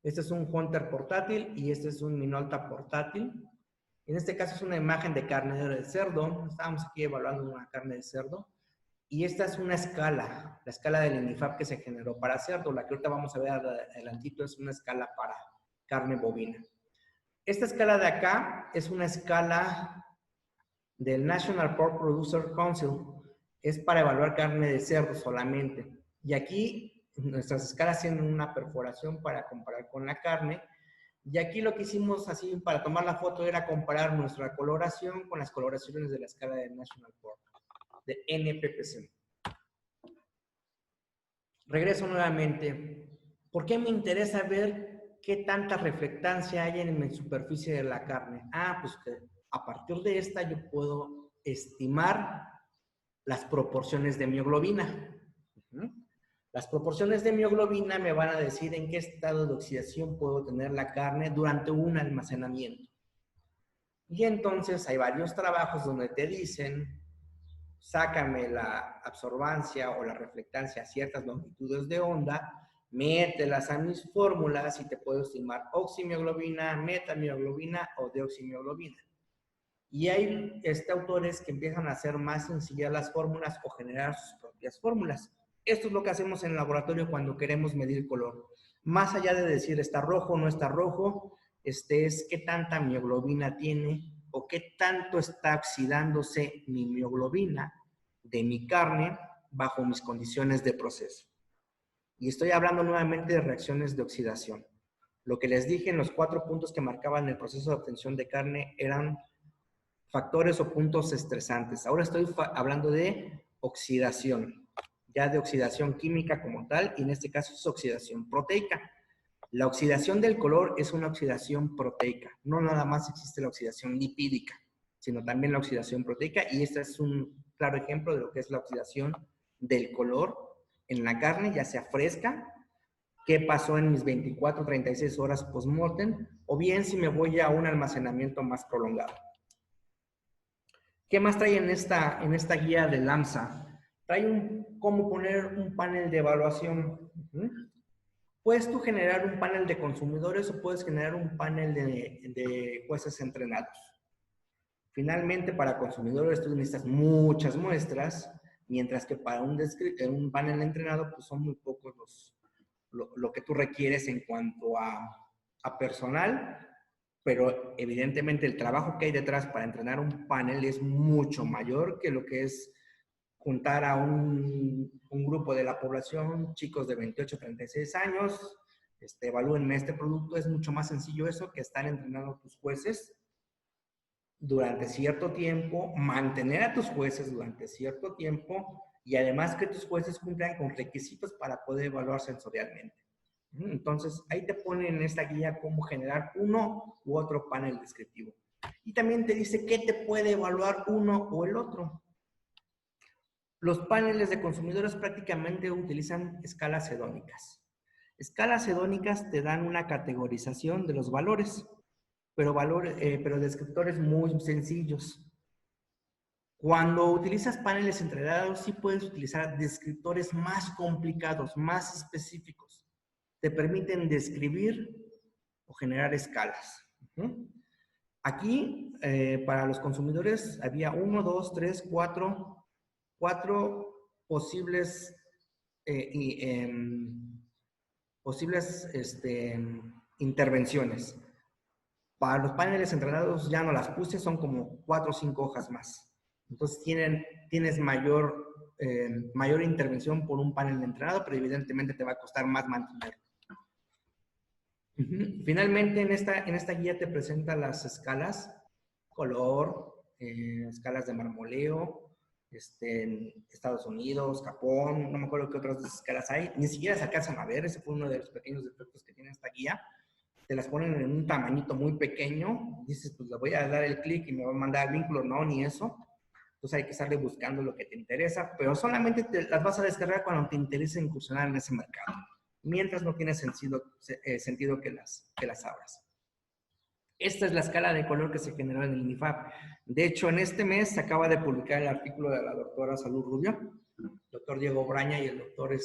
S2: Este es un Hunter portátil y este es un Minolta portátil. En este caso es una imagen de carne de cerdo. Estábamos aquí evaluando una carne de cerdo. Y esta es una escala, la escala del INIFAP que se generó para cerdo. La que ahorita vamos a ver adelantito es una escala para carne bovina. Esta escala de acá es una escala del National Pork Producer Council. Es para evaluar carne de cerdo solamente. Y aquí nuestras escalas tienen una perforación para comparar con la carne. Y aquí lo que hicimos así para tomar la foto era comparar nuestra coloración con las coloraciones de la escala del National Pork, de NPPC. Regreso nuevamente. ¿Por qué me interesa ver qué tanta reflectancia hay en la superficie de la carne? Pues que a partir de esta yo puedo estimar las proporciones de mioglobina. Las proporciones de mioglobina me van a decir en qué estado de oxidación puedo tener la carne durante un almacenamiento. Y entonces hay varios trabajos donde te dicen, sácame la absorbancia o la reflectancia a ciertas longitudes de onda, mételas a mis fórmulas y te puedo estimar oximioglobina, metamioglobina o deoximioglobina. Y hay autores que empiezan a hacer más sencillas las fórmulas o generar sus propias fórmulas. Esto es lo que hacemos en el laboratorio cuando queremos medir color. Más allá de decir está rojo o no está rojo, es qué tanta mioglobina tiene o qué tanto está oxidándose mi mioglobina de mi carne bajo mis condiciones de proceso. Y estoy hablando nuevamente de reacciones de oxidación. Lo que les dije en los 4 puntos que marcaban el proceso de obtención de carne eran factores o puntos estresantes. Ahora estoy hablando de oxidación, ya de oxidación química como tal, y en este caso es oxidación proteica. La oxidación del color es una oxidación proteica. No nada más existe la oxidación lipídica, sino también la oxidación proteica, y este es un claro ejemplo de lo que es la oxidación del color en la carne, ya sea fresca, qué pasó en mis 24, 36 horas post-mortem, o bien si me voy a un almacenamiento más prolongado. ¿Qué más trae en esta guía de LAMSA? Trae cómo poner un panel de evaluación. Puedes tú generar un panel de consumidores o puedes generar un panel de jueces entrenados. Finalmente, para consumidores tú necesitas muchas muestras, mientras que para un panel entrenado pues son muy pocos lo que tú requieres en cuanto a personal, pero evidentemente el trabajo que hay detrás para entrenar un panel es mucho mayor que lo que es juntar a un grupo de la población, chicos de 28 a 36 años, evalúenme este producto. Es mucho más sencillo eso que estar entrenando a tus jueces durante cierto tiempo, mantener a tus jueces durante cierto tiempo y además que tus jueces cumplan con requisitos para poder evaluar sensorialmente. Entonces, ahí te pone en esta guía cómo generar uno u otro panel descriptivo. Y también te dice qué te puede evaluar uno o el otro. Los paneles de consumidores prácticamente utilizan escalas hedónicas. Escalas hedónicas te dan una categorización de los valores, pero descriptores muy sencillos. Cuando utilizas paneles entrenados, sí puedes utilizar descriptores más complicados, más específicos. Te permiten describir o generar escalas. Aquí, para los consumidores, había 1, 2, 3, 4 posibles, intervenciones. Para los paneles entrenados ya no las puse, son como 4 o 5 hojas más. Entonces tienes mayor intervención por un panel entrenado, pero evidentemente te va a costar más mantenerlo. Finalmente, en esta guía te presenta las escalas, color, escalas de marmoleo, en Estados Unidos, Japón, no me acuerdo qué otras escalas hay, ni siquiera se alcanzan a ver. Ese fue uno de los pequeños defectos que tiene esta guía. Te las ponen en un tamañito muy pequeño, dices, pues le voy a dar el clic y me va a mandar el vínculo, no, ni eso. Entonces hay que estarle buscando lo que te interesa, pero solamente las vas a descargar cuando te interese incursionar en ese mercado. Mientras no tiene sentido que las abras. Esta es la escala de color que se generó en el INIFAP. De hecho, en este mes se acaba de publicar el artículo de la doctora Salud Rubio, el doctor Diego Braña y el doctor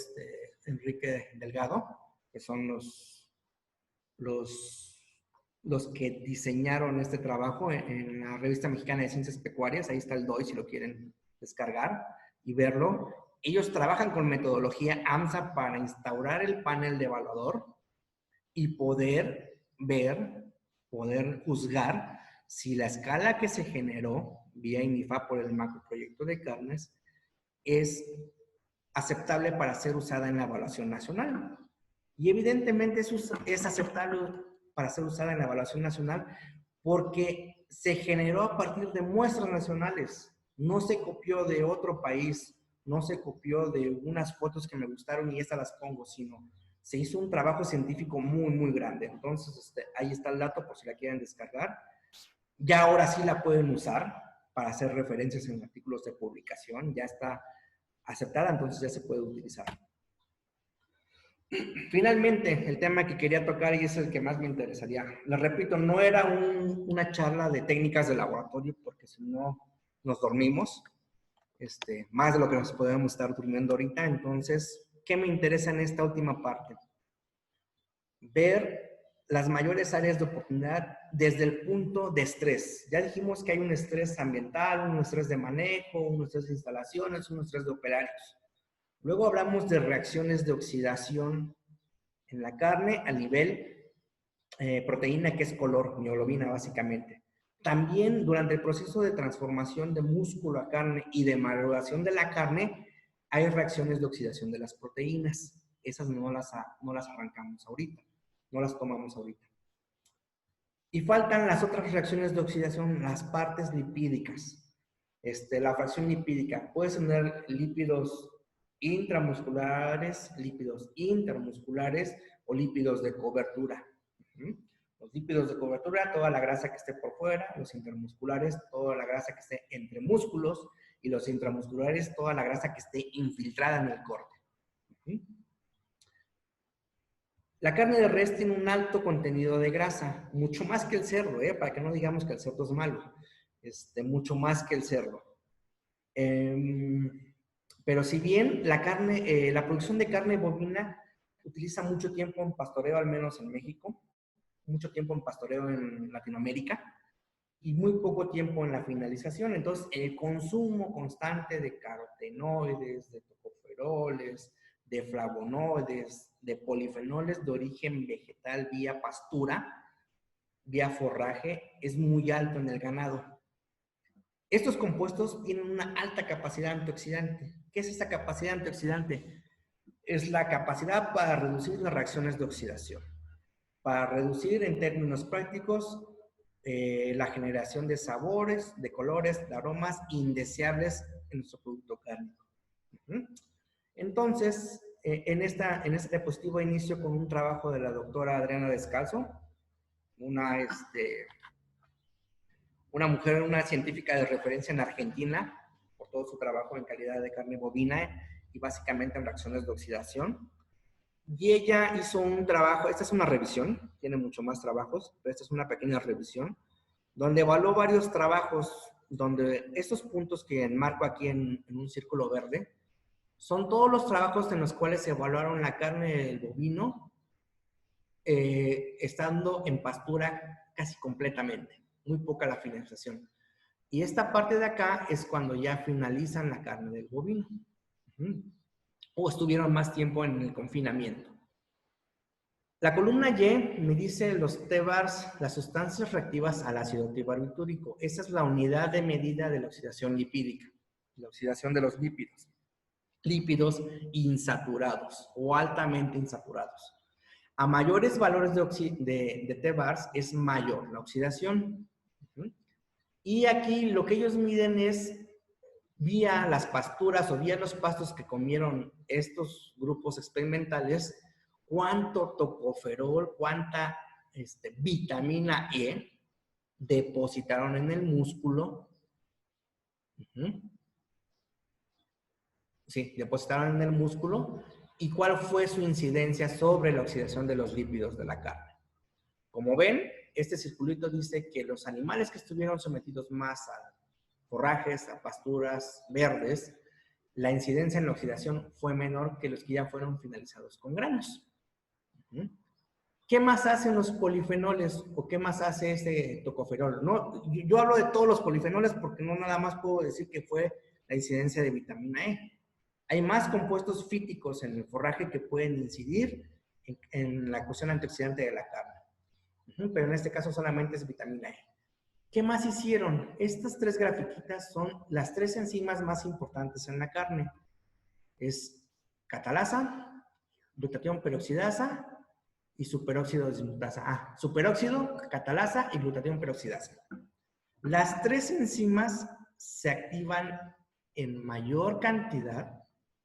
S2: Enrique Delgado, que son los que diseñaron este trabajo en la Revista Mexicana de Ciencias Pecuarias. Ahí está el DOI si lo quieren descargar y verlo. Ellos trabajan con metodología AMSA para instaurar el panel de evaluador y poder juzgar si la escala que se generó vía INIFAP por el macroproyecto de carnes es aceptable para ser usada en la evaluación nacional. Y evidentemente es aceptable para ser usada en la evaluación nacional porque se generó a partir de muestras nacionales. No se copió de otro país, no se copió de unas fotos que me gustaron y estas las pongo, sino se hizo un trabajo científico muy, muy grande. Entonces, ahí está el dato por si la quieren descargar. Ya ahora sí la pueden usar para hacer referencias en artículos de publicación. Ya está aceptada, entonces ya se puede utilizar. Finalmente, el tema que quería tocar y es el que más me interesaría. Les repito, no era una charla de técnicas de laboratorio porque si no nos dormimos, más de lo que nos podemos estar durmiendo ahorita. Entonces, ¿qué me interesa en esta última parte? Ver las mayores áreas de oportunidad desde el punto de estrés. Ya dijimos que hay un estrés ambiental, un estrés de manejo, un estrés de instalaciones, un estrés de operarios. Luego hablamos de reacciones de oxidación en la carne a nivel proteína, que es color, mioglobina básicamente. También durante el proceso de transformación de músculo a carne y de maduración de la carne, hay reacciones de oxidación de las proteínas. Esas no las arrancamos ahorita, no las tomamos ahorita. Y faltan las otras reacciones de oxidación, las partes lipídicas. La fracción lipídica. Puedes tener lípidos intramusculares, lípidos intermusculares o lípidos de cobertura. Los lípidos de cobertura, toda la grasa que esté por fuera; los intermusculares, toda la grasa que esté entre músculos; y los intramusculares, toda la grasa que esté infiltrada en el corte. La carne de res tiene un alto contenido de grasa, mucho más que el cerdo, para que no digamos que el cerdo es malo, mucho más que el cerdo. Pero si bien la producción de carne bovina utiliza mucho tiempo en pastoreo, al menos en México, mucho tiempo en pastoreo en Latinoamérica, y muy poco tiempo en la finalización. Entonces, el consumo constante de carotenoides, de tocoferoles, de flavonoides, de polifenoles de origen vegetal vía pastura, vía forraje, es muy alto en el ganado. Estos compuestos tienen una alta capacidad antioxidante. ¿Qué es esa capacidad antioxidante? Es la capacidad para reducir las reacciones de oxidación, para reducir en términos prácticos la generación de sabores, de colores, de aromas indeseables en nuestro producto cárnico. Entonces, en este diapositivo inicio con un trabajo de la doctora Adriana Descalzo, una mujer, una científica de referencia en Argentina, por todo su trabajo en calidad de carne bovina y básicamente en reacciones de oxidación. Y ella hizo un trabajo, esta es una revisión, tiene mucho más trabajos, pero esta es una pequeña revisión, donde evaluó varios trabajos, donde estos puntos que enmarco aquí en un círculo verde, son todos los trabajos en los cuales se evaluaron la carne del bovino estando en pastura casi completamente, muy poca la finalización. Y esta parte de acá es cuando ya finalizan la carne del bovino. O estuvieron más tiempo en el confinamiento. La columna Y me dice los TBARS, las sustancias reactivas al ácido tibarbitúrico. Esa es la unidad de medida de la oxidación lipídica, la oxidación de los lípidos. Lípidos insaturados o altamente insaturados. A mayores valores de TBARS es mayor la oxidación. Y aquí lo que ellos miden es vía las pasturas o vía los pastos que comieron estos grupos experimentales, cuánto tocoferol, cuánta vitamina E depositaron en el músculo. Sí, depositaron en el músculo, y cuál fue su incidencia sobre la oxidación de los lípidos de la carne. Como ven, este circulito dice que los animales que estuvieron sometidos más a forrajes, a pasturas verdes, la incidencia en la oxidación fue menor que los que ya fueron finalizados con granos. ¿Qué más hacen los polifenoles o qué más hace este tocoferol? No, yo hablo de todos los polifenoles porque no nada más puedo decir que fue la incidencia de vitamina E. Hay más compuestos fíticos en el forraje que pueden incidir en la cuestión antioxidante de la carne. Pero en este caso solamente es vitamina E. ¿Qué más hicieron? Estas tres grafiquitas son las tres enzimas más importantes en la carne. Es catalasa, glutatión peroxidasa y superóxido dismutasa. Superóxido, catalasa y glutatión peroxidasa. Las tres enzimas se activan en mayor cantidad,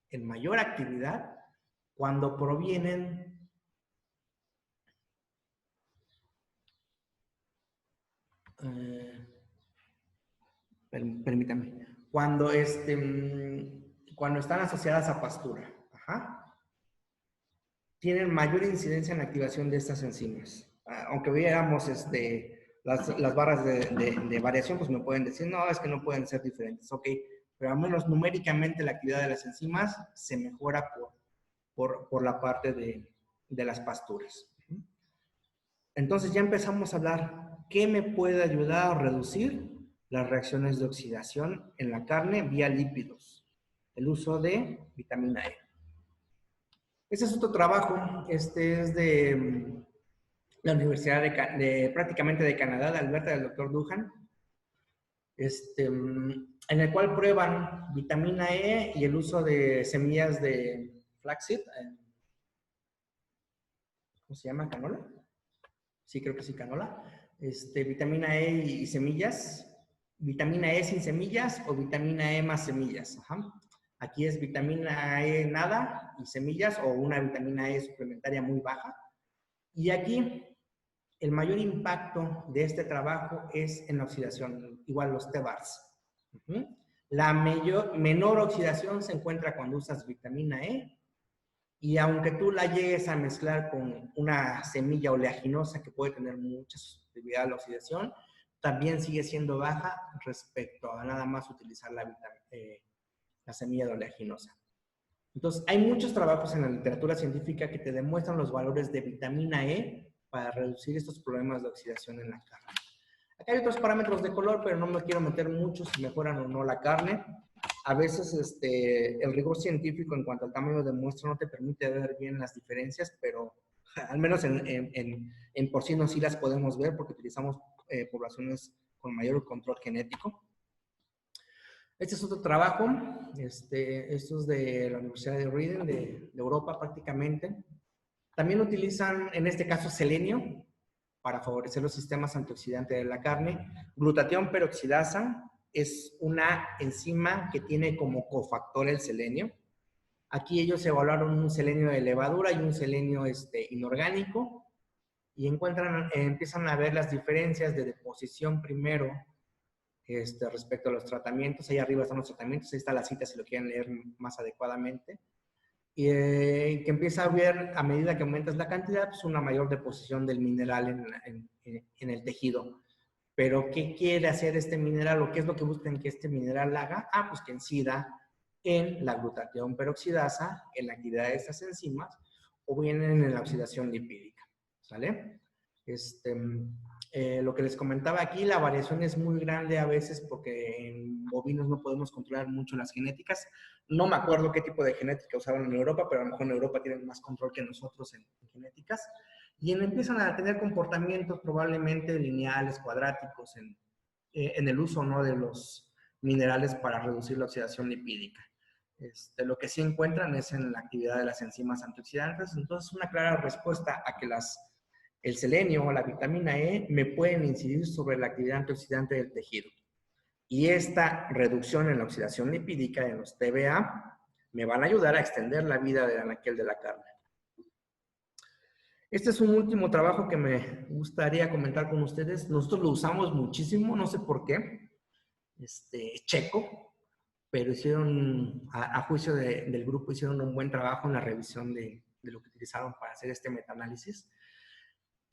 S2: en mayor actividad, cuando provienen permítame, cuando están asociadas a pastura. Tienen mayor incidencia en la activación de estas enzimas. Aunque viéramos las barras de variación, pues me pueden decir, no, es que no pueden ser diferentes. Ok, pero al menos numéricamente la actividad de las enzimas se mejora por la parte de las pasturas. Entonces ya empezamos a hablar, ¿qué me puede ayudar a reducir las reacciones de oxidación en la carne vía lípidos? El uso de vitamina E. Este es otro trabajo, este es de la Universidad prácticamente de Canadá, de Alberta, del Dr. Duhan, en el cual prueban vitamina E y el uso de semillas de flaxseed. ¿Cómo se llama? ¿Canola? Sí, creo que sí, canola. vitamina E y semillas, vitamina E sin semillas o vitamina E más semillas. Ajá. Aquí es vitamina E nada y semillas o una vitamina E suplementaria muy baja. Y aquí el mayor impacto de este trabajo es en la oxidación, igual los TBARS. La menor oxidación se encuentra cuando usas vitamina E, y aunque tú la llegues a mezclar con una semilla oleaginosa que puede tener mucha susceptibilidad a la oxidación, también sigue siendo baja respecto a nada más utilizar la semilla de oleaginosa. Entonces, hay muchos trabajos en la literatura científica que te demuestran los valores de vitamina E para reducir estos problemas de oxidación en la carne. Acá hay otros parámetros de color, pero no me quiero meter mucho si mejoran o no la carne. A veces el rigor científico en cuanto al tamaño de muestra no te permite ver bien las diferencias, pero al menos en porcinos sí las podemos ver porque utilizamos poblaciones con mayor control genético. Este es otro trabajo, esto es de la Universidad de Reading, de Europa prácticamente. También utilizan, en este caso, selenio para favorecer los sistemas antioxidantes de la carne. Glutatión peroxidasa es una enzima que tiene como cofactor el selenio. Aquí ellos evaluaron un selenio de levadura y un selenio inorgánico y empiezan a ver las diferencias de deposición primero respecto a los tratamientos. Ahí arriba están los tratamientos, ahí está la cita si lo quieren leer más adecuadamente. Y que empieza a ver, a medida que aumentas la cantidad, pues una mayor deposición del mineral en el tejido. Pero, ¿qué quiere hacer este mineral o qué es lo que buscan que este mineral haga? Pues que incida en la glutatión peroxidasa, en la actividad de estas enzimas, o bien en la oxidación lipídica, ¿sale? Lo que les comentaba aquí, la variación es muy grande a veces porque en bovinos no podemos controlar mucho las genéticas. No me acuerdo qué tipo de genética usaban en Europa, pero a lo mejor en Europa tienen más control que nosotros en genéticas. Y empiezan a tener comportamientos probablemente lineales, cuadráticos, en el uso, ¿no?, de los minerales para reducir la oxidación lipídica. Lo que sí encuentran es en la actividad de las enzimas antioxidantes. Entonces, una clara respuesta a que el selenio o la vitamina E me pueden incidir sobre la actividad antioxidante del tejido. Y esta reducción en la oxidación lipídica en los TBA me van a ayudar a extender la vida del anaquel de la carne. Este es un último trabajo que me gustaría comentar con ustedes. Nosotros lo usamos muchísimo, no sé por qué, checo, pero hicieron, a juicio del grupo, hicieron un buen trabajo en la revisión de lo que utilizaron para hacer este metaanálisis.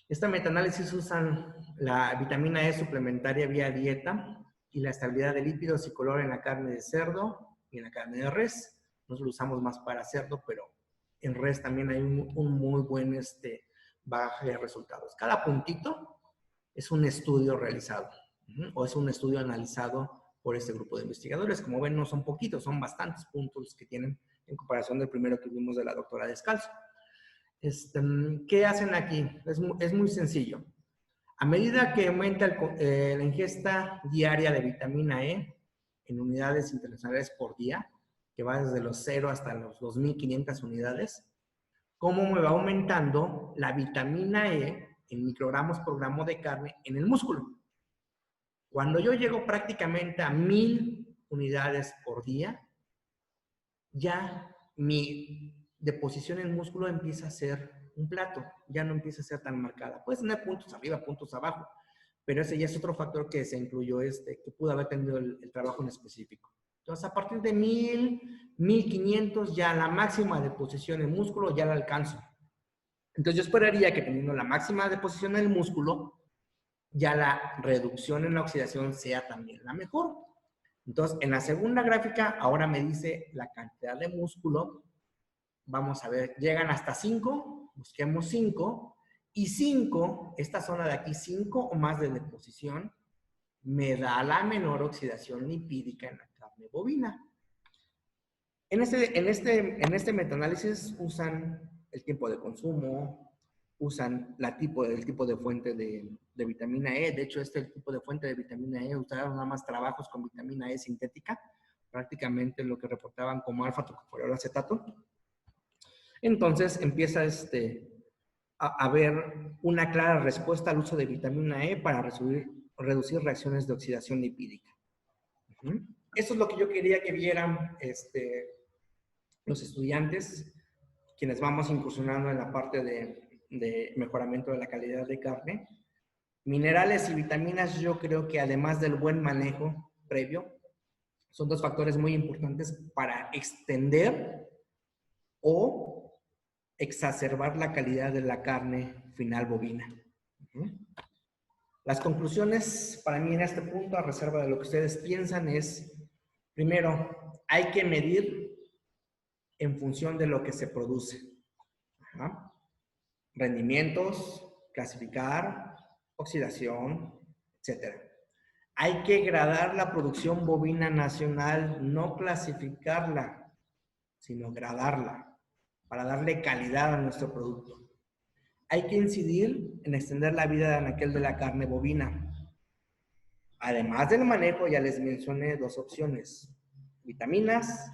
S2: Esta metaanálisis usan la vitamina E suplementaria vía dieta y la estabilidad de lípidos y color en la carne de cerdo y en la carne de res. Nosotros lo usamos más para cerdo, pero en res también hay un muy buen bagaje de resultados. Cada puntito es un estudio realizado o es un estudio analizado por este grupo de investigadores. Como ven, no son poquitos, son bastantes puntos que tienen en comparación del primero que vimos de la doctora Descalzo. ¿Qué hacen aquí? Es muy sencillo. A medida que aumenta la ingesta diaria de vitamina E en unidades internacionales por día, que va desde los 0 hasta los 2.500 unidades, ¿cómo me va aumentando la vitamina E en microgramos por gramo de carne en el músculo? Cuando yo llego prácticamente a 1.000 unidades por día, ya mi deposición en músculo empieza a ser un plato, ya no empieza a ser tan marcada. Puedes tener puntos arriba, puntos abajo, pero ese ya es otro factor que se incluyó, que pudo haber tenido el trabajo en específico. Entonces, a partir de 1.000, 1.500, ya la máxima deposición en músculo ya la alcanzo. Entonces, yo esperaría que teniendo la máxima deposición en el músculo, ya la reducción en la oxidación sea también la mejor. Entonces, en la segunda gráfica, ahora me dice la cantidad de músculo. Vamos a ver, llegan hasta 5, busquemos 5, y 5, esta zona de aquí, 5 o más de deposición, me da la menor oxidación lipídica en la carne bovina. En este metaanálisis usan el tiempo de consumo, usan el tipo de fuente de vitamina E. De hecho, el tipo de fuente de vitamina E, usaron nada más trabajos con vitamina E sintética, prácticamente lo que reportaban como alfa-tocoferol acetato. Entonces empieza haber una clara respuesta al uso de vitamina E para reducir reacciones de oxidación lipídica. Eso es lo que yo quería que vieran los estudiantes, quienes vamos incursionando en la parte de mejoramiento de la calidad de carne. Minerales y vitaminas, yo creo que además del buen manejo previo, son dos factores muy importantes para extender o exacerbar la calidad de la carne final bovina. Las conclusiones para mí en este punto, a reserva de lo que ustedes piensan, es, primero, hay que medir en función de lo que se produce. Rendimientos, clasificar, oxidación, etc. Hay que gradar la producción bovina nacional, no clasificarla, sino gradarla, para darle calidad a nuestro producto. Hay que incidir en extender la vida de anaquel de la carne bovina. Además del manejo, ya les mencioné dos opciones: vitaminas,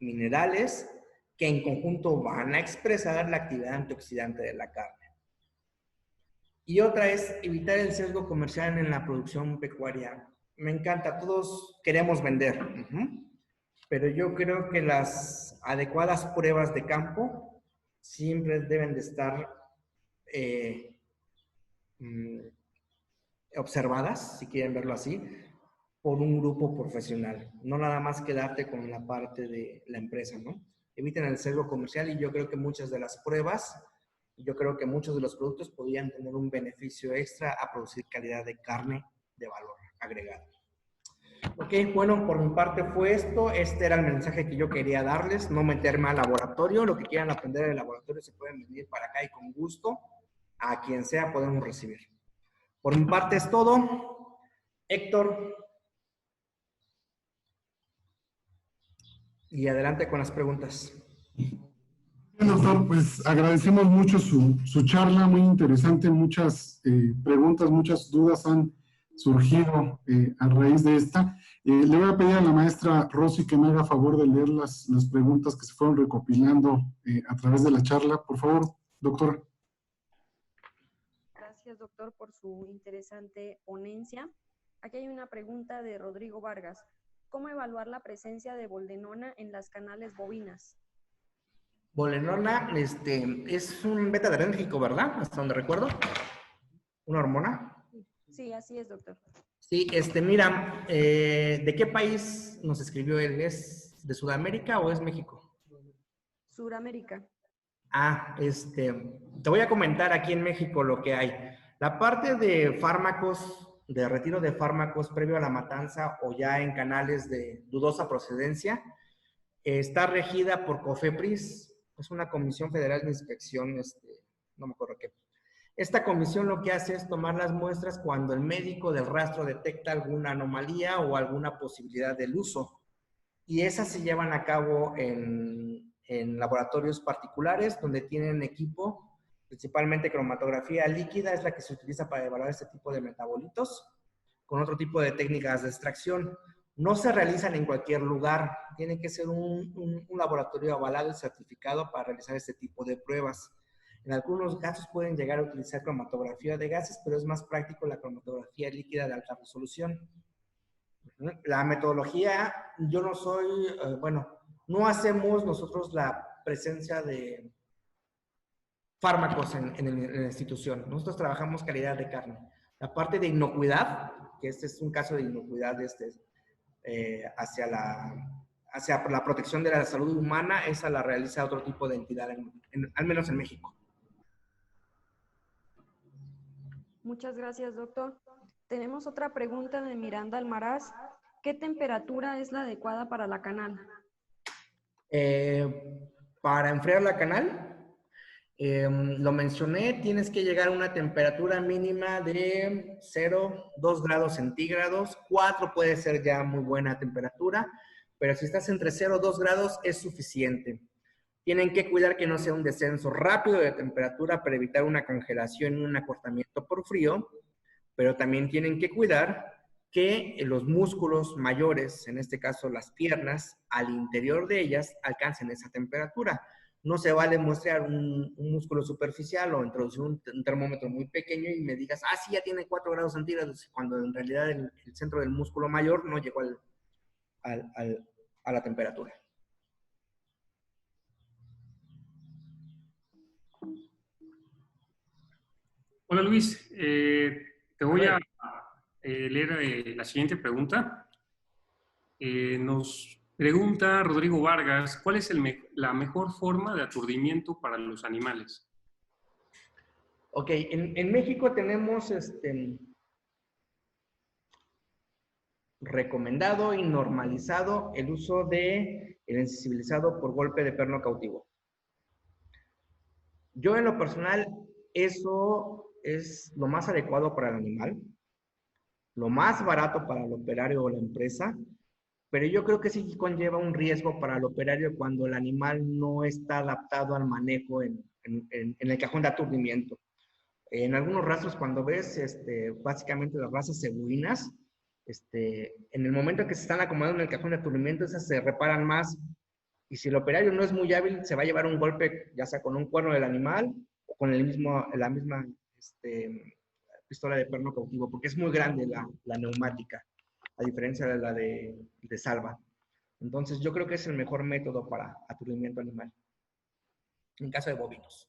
S2: minerales, que en conjunto van a expresar la actividad antioxidante de la carne. Y otra es evitar el sesgo comercial en la producción pecuaria. Me encanta, todos queremos vender, pero yo creo que las adecuadas pruebas de campo siempre deben de estar observadas, si quieren verlo así, por un grupo profesional. No nada más quedarte con la parte de la empresa, ¿no? Eviten el sesgo comercial y yo creo que muchas de las pruebas, yo creo que muchos de los productos podrían tener un beneficio extra a producir calidad de carne de valor agregado. Ok, bueno, por mi parte fue esto. Este era el mensaje que yo quería darles, no meterme al laboratorio. Lo que quieran aprender del laboratorio se pueden venir para acá y con gusto, a quien sea podemos recibir. Por mi parte es todo. Héctor. Y adelante con las preguntas.
S1: Bien, doctor, pues agradecemos mucho su charla, muy interesante, muchas preguntas, muchas dudas han surgido a raíz de esta. Le voy a pedir a la maestra Rosy que me haga favor de leer las preguntas que se fueron recopilando a través de la charla. Por favor, doctora.
S3: Gracias, doctor, por su interesante ponencia. Aquí hay una pregunta de Rodrigo Vargas. ¿Cómo evaluar la presencia de boldenona en las canales bovinas?
S2: Boldenona es un beta-adrenérgico, ¿verdad? Hasta donde recuerdo. ¿Una hormona?
S3: Sí, así es, doctor. Sí,
S2: mira, ¿de qué país nos escribió él? ¿Es de Sudamérica o es México?
S3: Suramérica.
S2: Te voy a comentar aquí en México lo que hay. La parte de fármacos, de retiro de fármacos previo a la matanza o ya en canales de dudosa procedencia, está regida por COFEPRIS, es una Comisión Federal de Inspección, no me acuerdo qué. Esta comisión lo que hace es tomar las muestras cuando el médico del rastro detecta alguna anomalía o alguna posibilidad del uso. Y esas se llevan a cabo en laboratorios particulares donde tienen equipo, principalmente cromatografía líquida, es la que se utiliza para evaluar este tipo de metabolitos, con otro tipo de técnicas de extracción. No se realizan en cualquier lugar, tiene que ser un laboratorio avalado y certificado para realizar este tipo de pruebas. En algunos casos pueden llegar a utilizar cromatografía de gases, pero es más práctico la cromatografía líquida de alta resolución. La metodología, yo no soy, no hacemos nosotros la presencia de fármacos en la institución. Nosotros trabajamos calidad de carne. La parte de inocuidad, que este es un caso de inocuidad hacia la protección de la salud humana, esa la realiza otro tipo de entidad, al menos en México.
S3: Muchas gracias, doctor. Tenemos otra pregunta de Miranda Almaraz. ¿Qué temperatura es la adecuada para la canal?
S2: Para enfriar la canal, lo mencioné, tienes que llegar a una temperatura mínima de 0, 2 grados centígrados, 4 puede ser ya muy buena temperatura, pero si estás entre 0 y 2 grados es suficiente. Tienen que cuidar que no sea un descenso rápido de temperatura para evitar una congelación y un acortamiento por frío, pero también tienen que cuidar que los músculos mayores, en este caso las piernas, al interior de ellas alcancen esa temperatura. No se vale muestrear un músculo superficial o introducir un termómetro muy pequeño y me digas, ah, sí, ya tiene 4 grados centígrados, cuando en realidad el centro del músculo mayor no llegó a la temperatura.
S4: Hola Luis, te voy a leer la siguiente pregunta. Nos pregunta Rodrigo Vargas, ¿cuál es la mejor forma de aturdimiento para los animales?
S2: Ok, en México tenemos recomendado y normalizado el uso de el insensibilizado por golpe de perno cautivo. Yo en lo personal, eso es lo más adecuado para el animal, lo más barato para el operario o la empresa, pero yo creo que sí conlleva un riesgo para el operario cuando el animal no está adaptado al manejo en el cajón de aturdimiento. En algunos rastros, cuando ves básicamente las razas cebuinas, en el momento que se están acomodando en el cajón de aturdimiento, esas se reparan más. Y si el operario no es muy hábil, se va a llevar un golpe, ya sea con un cuerno del animal o con la misma pistola de perno cautivo, porque es muy grande la neumática, a diferencia de la de salva. Entonces, yo creo que es el mejor método para aturdimiento animal, en caso de bovinos.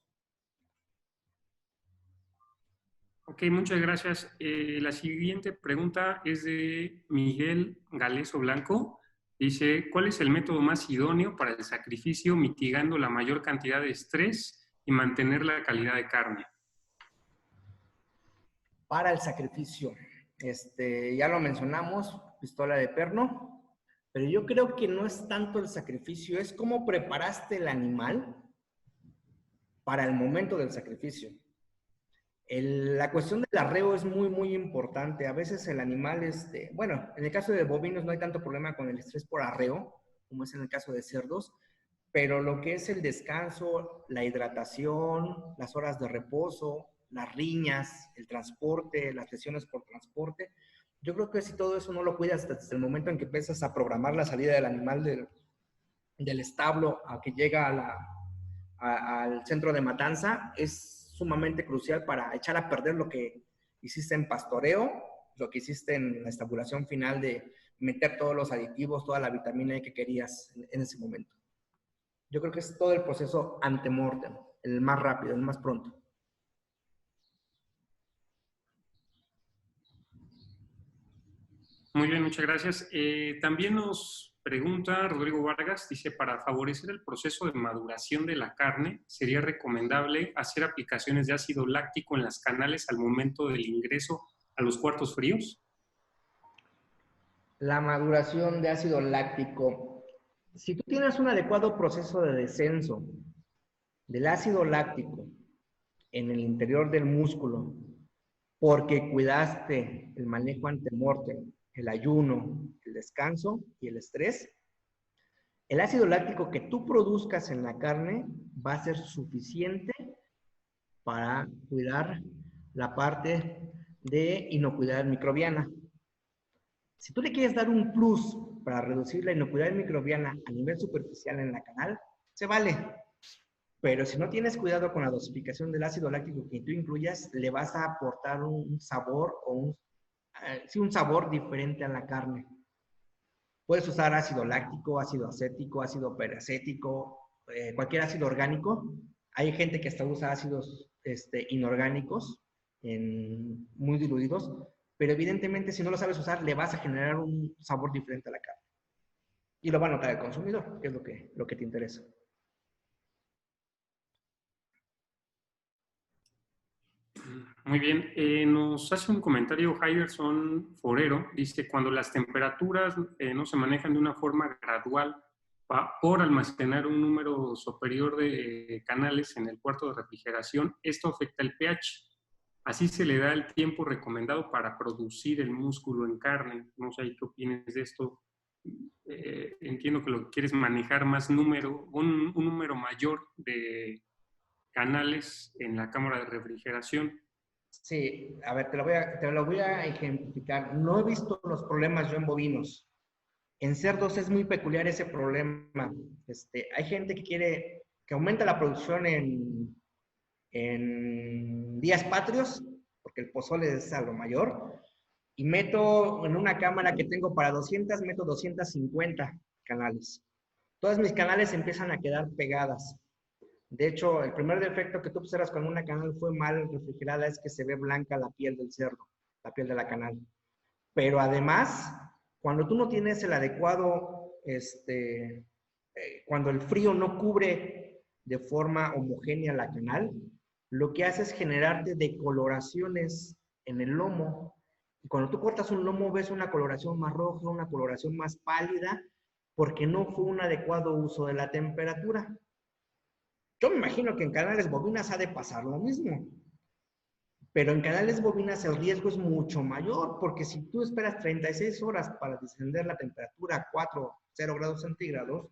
S4: Ok, muchas gracias. La siguiente pregunta es de Miguel Galeso Blanco. Dice, ¿cuál es el método más idóneo para el sacrificio mitigando la mayor cantidad de estrés y mantener la calidad de carne?
S2: Para el sacrificio, ya lo mencionamos, pistola de perno, pero yo creo que no es tanto el sacrificio, es cómo preparaste el animal para el momento del sacrificio. La cuestión del arreo es muy, muy importante. A veces el animal, bueno, en el caso de bovinos no hay tanto problema con el estrés por arreo, como es en el caso de cerdos, pero lo que es el descanso, la hidratación, las horas de reposo, las riñas, el transporte, las lesiones por transporte, yo creo que si todo eso no lo cuidas desde el momento en que empiezas a programar la salida del animal del establo a que llega al centro de matanza, es sumamente crucial para echar a perder lo que hiciste en pastoreo, lo que hiciste en la estabulación final de meter todos los aditivos, toda la vitamina E que querías en ese momento. Yo creo que es todo el proceso antemortem, el más rápido, el más pronto.
S4: Muy bien, muchas gracias. También nos pregunta Rodrigo Vargas, dice, para favorecer el proceso de maduración de la carne, ¿sería recomendable hacer aplicaciones de ácido láctico en las canales al momento del ingreso a los cuartos fríos?
S2: La maduración de ácido láctico. Si tú tienes un adecuado proceso de descenso del ácido láctico en el interior del músculo, porque cuidaste el manejo antemortem, el ayuno, el descanso y el estrés, el ácido láctico que tú produzcas en la carne va a ser suficiente para cuidar la parte de inocuidad microbiana. Si tú le quieres dar un plus para reducir la inocuidad microbiana a nivel superficial en la canal, se vale. Pero si no tienes cuidado con la dosificación del ácido láctico que tú incluyas, le vas a aportar un sabor o un sabor diferente a la carne. Puedes usar ácido láctico, ácido acético, ácido peracético, cualquier ácido orgánico. Hay gente que hasta usa ácidos inorgánicos muy diluidos, pero evidentemente si no lo sabes usar, le vas a generar un sabor diferente a la carne. Y lo va a notar el consumidor, que es lo que te interesa.
S4: Muy bien, nos hace un comentario Jaiderson Forero, dice, cuando las temperaturas no se manejan de una forma gradual por almacenar un número superior de canales en el cuarto de refrigeración, esto afecta el pH. Así se le da el tiempo recomendado para producir el músculo en carne. No sé qué opinas de esto. Entiendo que lo que quieres manejar más número, un número mayor de canales en la cámara de refrigeración.
S2: Sí, a ver, te lo voy a ejemplificar. No he visto los problemas yo en bovinos. En cerdos es muy peculiar ese problema. Hay gente que quiere que aumenta la producción en días patrios, porque el pozole es algo mayor, y meto en una cámara que tengo para 200, meto 250 canales. Todas mis canales empiezan a quedar pegadas. De hecho, el primer defecto que tú observas cuando una canal fue mal refrigerada es que se ve blanca la piel del cerdo, la piel de la canal. Pero además, cuando tú no tienes el adecuado, cuando el frío no cubre de forma homogénea la canal, lo que hace es generarte decoloraciones en el lomo. Y cuando tú cortas un lomo ves una coloración más roja, una coloración más pálida, porque no fue un adecuado uso de la temperatura. Yo me imagino que en canales bovinas ha de pasar lo mismo. Pero en canales bovinas el riesgo es mucho mayor, porque si tú esperas 36 horas para descender la temperatura a 0 grados centígrados,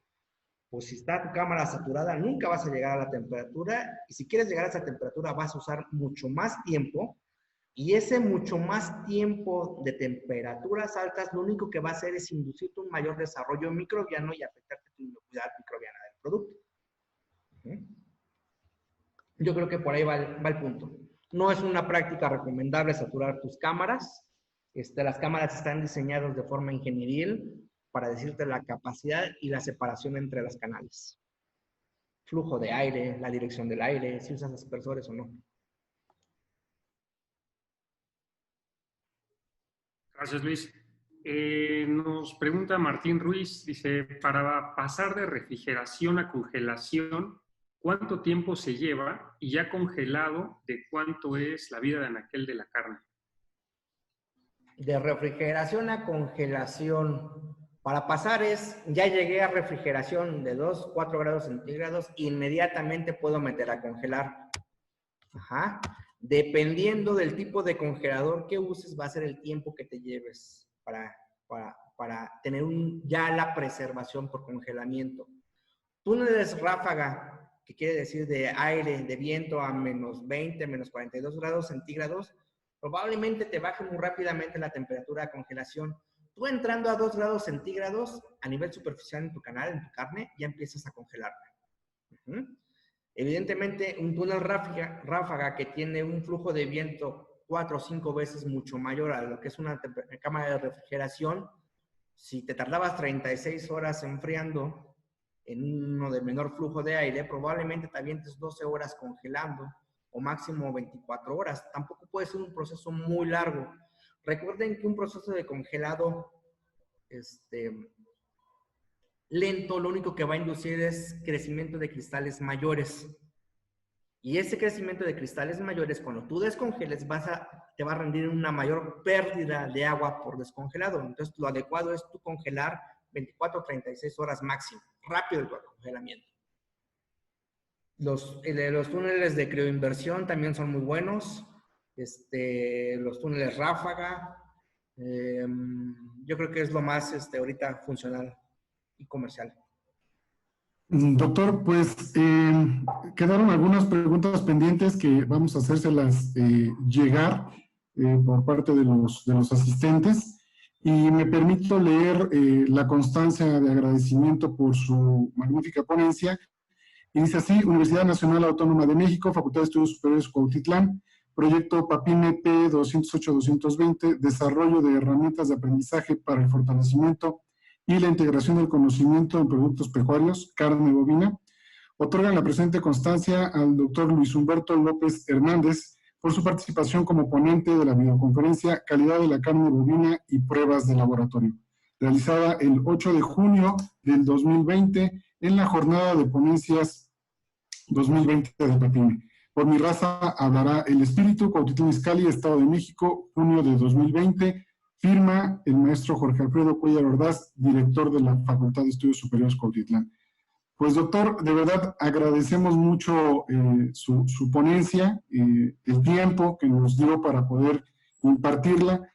S2: pues si está tu cámara saturada, nunca vas a llegar a la temperatura, y si quieres llegar a esa temperatura vas a usar mucho más tiempo, y ese mucho más tiempo de temperaturas altas, lo único que va a hacer es inducirte un mayor desarrollo microbiano y afectarte tu inocuidad microbiana del producto. Yo creo que por ahí va el punto. No es una práctica recomendable saturar tus cámaras. Las cámaras están diseñadas de forma ingenieril para decirte la capacidad y la separación entre las canales. Flujo de aire, la dirección del aire, si usas aspersores o no.
S4: Gracias, Luis. Nos pregunta Martín Ruiz, dice, para pasar de refrigeración a congelación, ¿cuánto tiempo se lleva? Y ya congelado, ¿de cuánto es la vida de anaquel de la carne?
S2: De refrigeración a congelación. Para pasar ya llegué a refrigeración de 2, 4 grados centígrados, inmediatamente puedo meter a congelar. Ajá. Dependiendo del tipo de congelador que uses, va a ser el tiempo que te lleves para tener ya la preservación por congelamiento. Túneles ráfaga, que quiere decir de aire, de viento a menos 20, menos 42 grados centígrados, probablemente te baje muy rápidamente la temperatura de congelación. Tú entrando a 2 grados centígrados a nivel superficial en tu canal, en tu carne, ya empiezas a congelarla. Evidentemente, un túnel ráfaga que tiene un flujo de viento 4 o 5 veces mucho mayor a lo que es una cámara de refrigeración, si te tardabas 36 horas enfriando en uno de menor flujo de aire, probablemente te avientes 12 horas congelando o máximo 24 horas. Tampoco puede ser un proceso muy largo. Recuerden que un proceso de congelado lento, lo único que va a inducir es crecimiento de cristales mayores. Y ese crecimiento de cristales mayores, cuando tú descongeles, te va a rendir una mayor pérdida de agua por descongelado. Entonces, lo adecuado es tú congelar 24 o 36 horas máximo. Rápido el congelamiento. Los túneles de crioinversión también son muy buenos. Los túneles ráfaga. Yo creo que es lo más ahorita funcional y comercial.
S1: Doctor, pues quedaron algunas preguntas pendientes que vamos a hacérselas llegar por parte de los asistentes, y me permito leer la constancia de agradecimiento por su magnífica ponencia. Y dice así: Universidad Nacional Autónoma de México, Facultad de Estudios Superiores Cuautitlán, proyecto PAPIME P208-220, desarrollo de herramientas de aprendizaje para el fortalecimiento y la integración del conocimiento en productos pecuarios, carne bovina. Otorgan la presente constancia al doctor Luis Humberto López Hernández por su participación como ponente de la videoconferencia Calidad de la carne bovina y pruebas de laboratorio, realizada el 8 de junio del 2020 en la jornada de ponencias 2020 de PAPIME. Por mi raza hablará el espíritu, Cuautitlán Izcalli, Estado de México, junio de 2020. Firma el maestro Jorge Alfredo Cuellar Ordaz, director de la Facultad de Estudios Superiores Cuautitlán. Pues doctor, de verdad agradecemos mucho su ponencia, el tiempo que nos dio para poder impartirla.